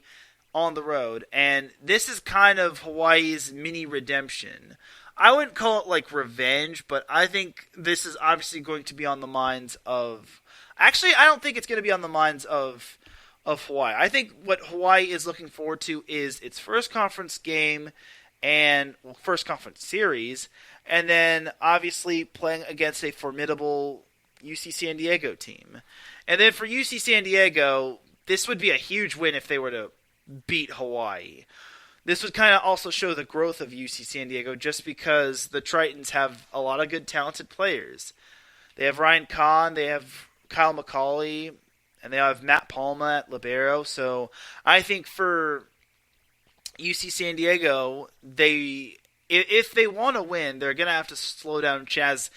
on the road, and this is kind of Hawaii's mini redemption. I wouldn't call it like revenge, but I think this is obviously going to be on the minds of... Actually, I don't think it's going to be on the minds of Hawaii. I think what Hawaii is looking forward to is its first conference game and first conference series, and then obviously playing against a formidable UC San Diego team. And then for UC San Diego, this would be a huge win if they were to beat Hawaii. This would kind of also show the growth of UC San Diego just because the Tritons have a lot of good talented players. They have Ryan Kahn, they have Kyle McCauley, and they have Matt Palma at libero. So I think for UC San Diego, if they want to win, they're going to have to slow down Chaz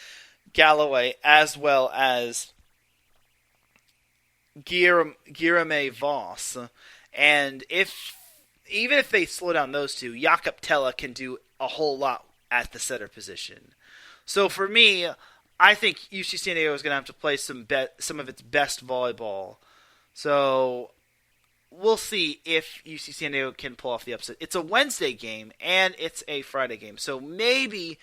Galloway as well as Guilherme Voss. And even if they slow down those two, Jakob Tella can do a whole lot at the setter position. So for me, I think UC San Diego is going to have to play some of its best volleyball. So we'll see if UC San Diego can pull off the upset. It's a Wednesday game, and it's a Friday game. So maybe,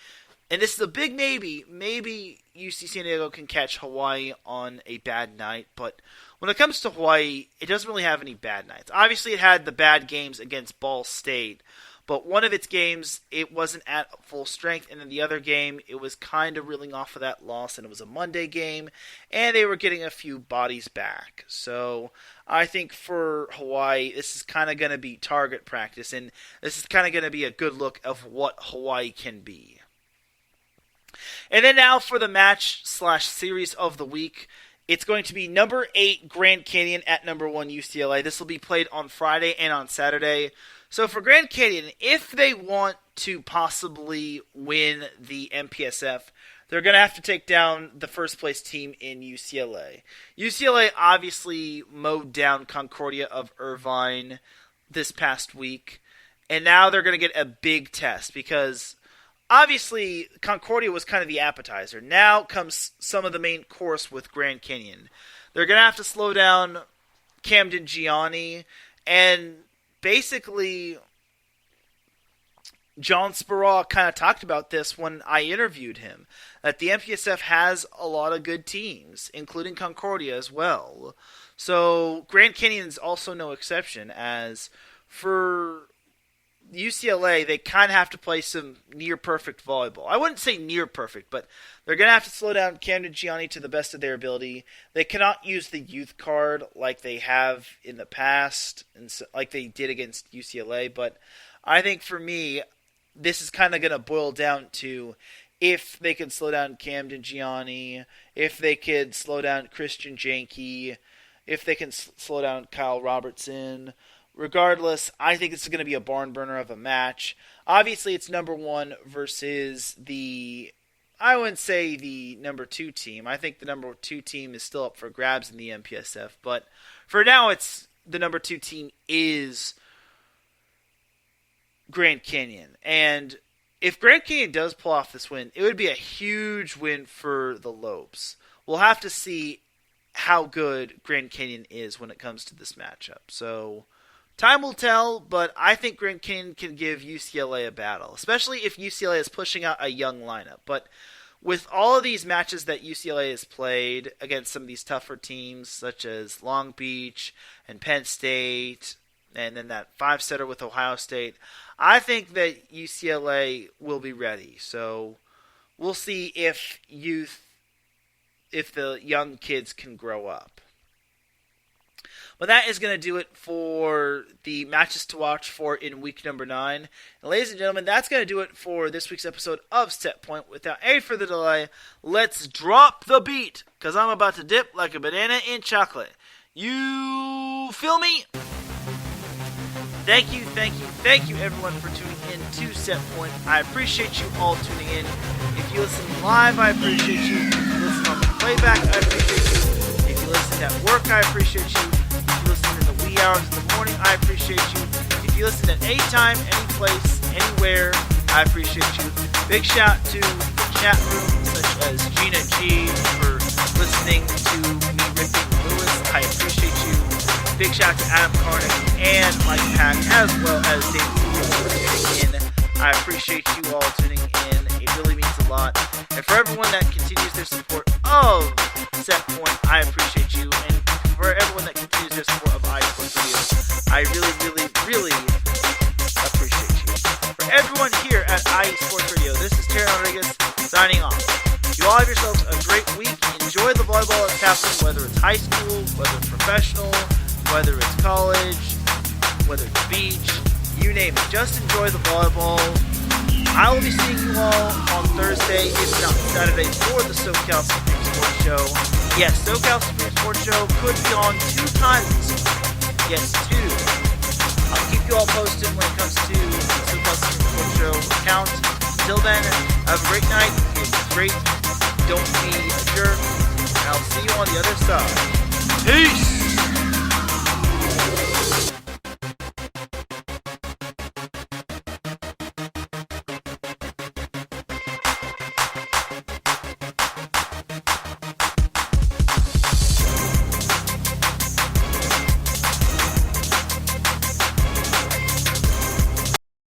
and this is a big maybe UC San Diego can catch Hawaii on a bad night. But when it comes to Hawaii, it doesn't really have any bad nights. Obviously, it had the bad games against Ball State. But one of its games, it wasn't at full strength. And then the other game, it was kind of reeling off of that loss. And it was a Monday game. And they were getting a few bodies back. So I think for Hawaii, this is kind of going to be target practice. And this is kind of going to be a good look of what Hawaii can be. And then now for the match/series of the week. It's going to be number 8 Grand Canyon at number 1 UCLA. This will be played on Friday and on Saturday. So for Grand Canyon, if they want to possibly win the MPSF, they're going to have to take down the first place team in UCLA. UCLA obviously mowed down Concordia of Irvine this past week, and now they're going to get a big test because obviously Concordia was kind of the appetizer. Now comes some of the main course with Grand Canyon. They're going to have to slow down Camden Gianni, and basically, John Speraw kind of talked about this when I interviewed him, that the MPSF has a lot of good teams, including Concordia as well. So Grand Canyon is also no exception, as for UCLA, they kind of have to play some near-perfect volleyball. I wouldn't say near-perfect, but they're going to have to slow down Camden Gianni to the best of their ability. They cannot use the youth card like they have in the past, and like they did against UCLA. But I think for me, this is kind of going to boil down to if they can slow down Camden Gianni, if they could slow down Christian Janke, if they can slow down Kyle Robertson. Regardless, I think this is going to be a barn burner of a match. Obviously, it's number 1 versus I wouldn't say the number 2 team. I think the number 2 team is still up for grabs in the MPSF. But for now, it's the number 2 team is Grand Canyon. And if Grand Canyon does pull off this win, it would be a huge win for the Lopes. We'll have to see how good Grand Canyon is when it comes to this matchup. So time will tell, but I think Grand Canyon can give UCLA a battle, especially if UCLA is pushing out a young lineup. But with all of these matches that UCLA has played against some of these tougher teams, such as Long Beach and Penn State, and then that 5-setter with Ohio State. I think that UCLA will be ready. So we'll see if the young kids can grow up. But that is going to do it for the matches to watch for in week number 9. And ladies and gentlemen, that's going to do it for this week's episode of Set Point. Without any further delay, let's drop the beat, because I'm about to dip like a banana in chocolate. You feel me? Thank you everyone for tuning in to Set Point. I appreciate you all tuning in. If you listen live, I appreciate you. If you listen on the playback, I appreciate you. If you listen at work, I appreciate you. If you listen in the wee hours of the morning, I appreciate you. If you listen at any time, any place, anywhere, I appreciate you. Big shout to the chat room, such as Gina G, for listening to me ripping Lewis. I appreciate you. Big shout to Adam Karnick and Mike Pack, as well as Dave for tuning in. I appreciate you all tuning in. It really means a lot. And for everyone that continues their support of Set Point, I appreciate you. And for everyone that continues their support of iSports Radio, I really appreciate you. For everyone here at iSports Radio, this is Teran Rodriguez signing off. You all have yourselves a great week. Enjoy the volleyball that's happening, whether it's high school, whether it's professional, whether it's college, whether it's beach, you name it. Just enjoy the volleyball. I will be seeing you all on Thursday, if not Saturday, for the SoCal Supreme Sports Show. Yes, SoCal Supreme Sports Show could be on 2 times this week. Yes, 2. I'll keep you all posted when it comes to the SoCal Supreme Sports Show account. Until then, have a great night. It's great. Don't be a jerk. And I'll see you on the other side. Peace!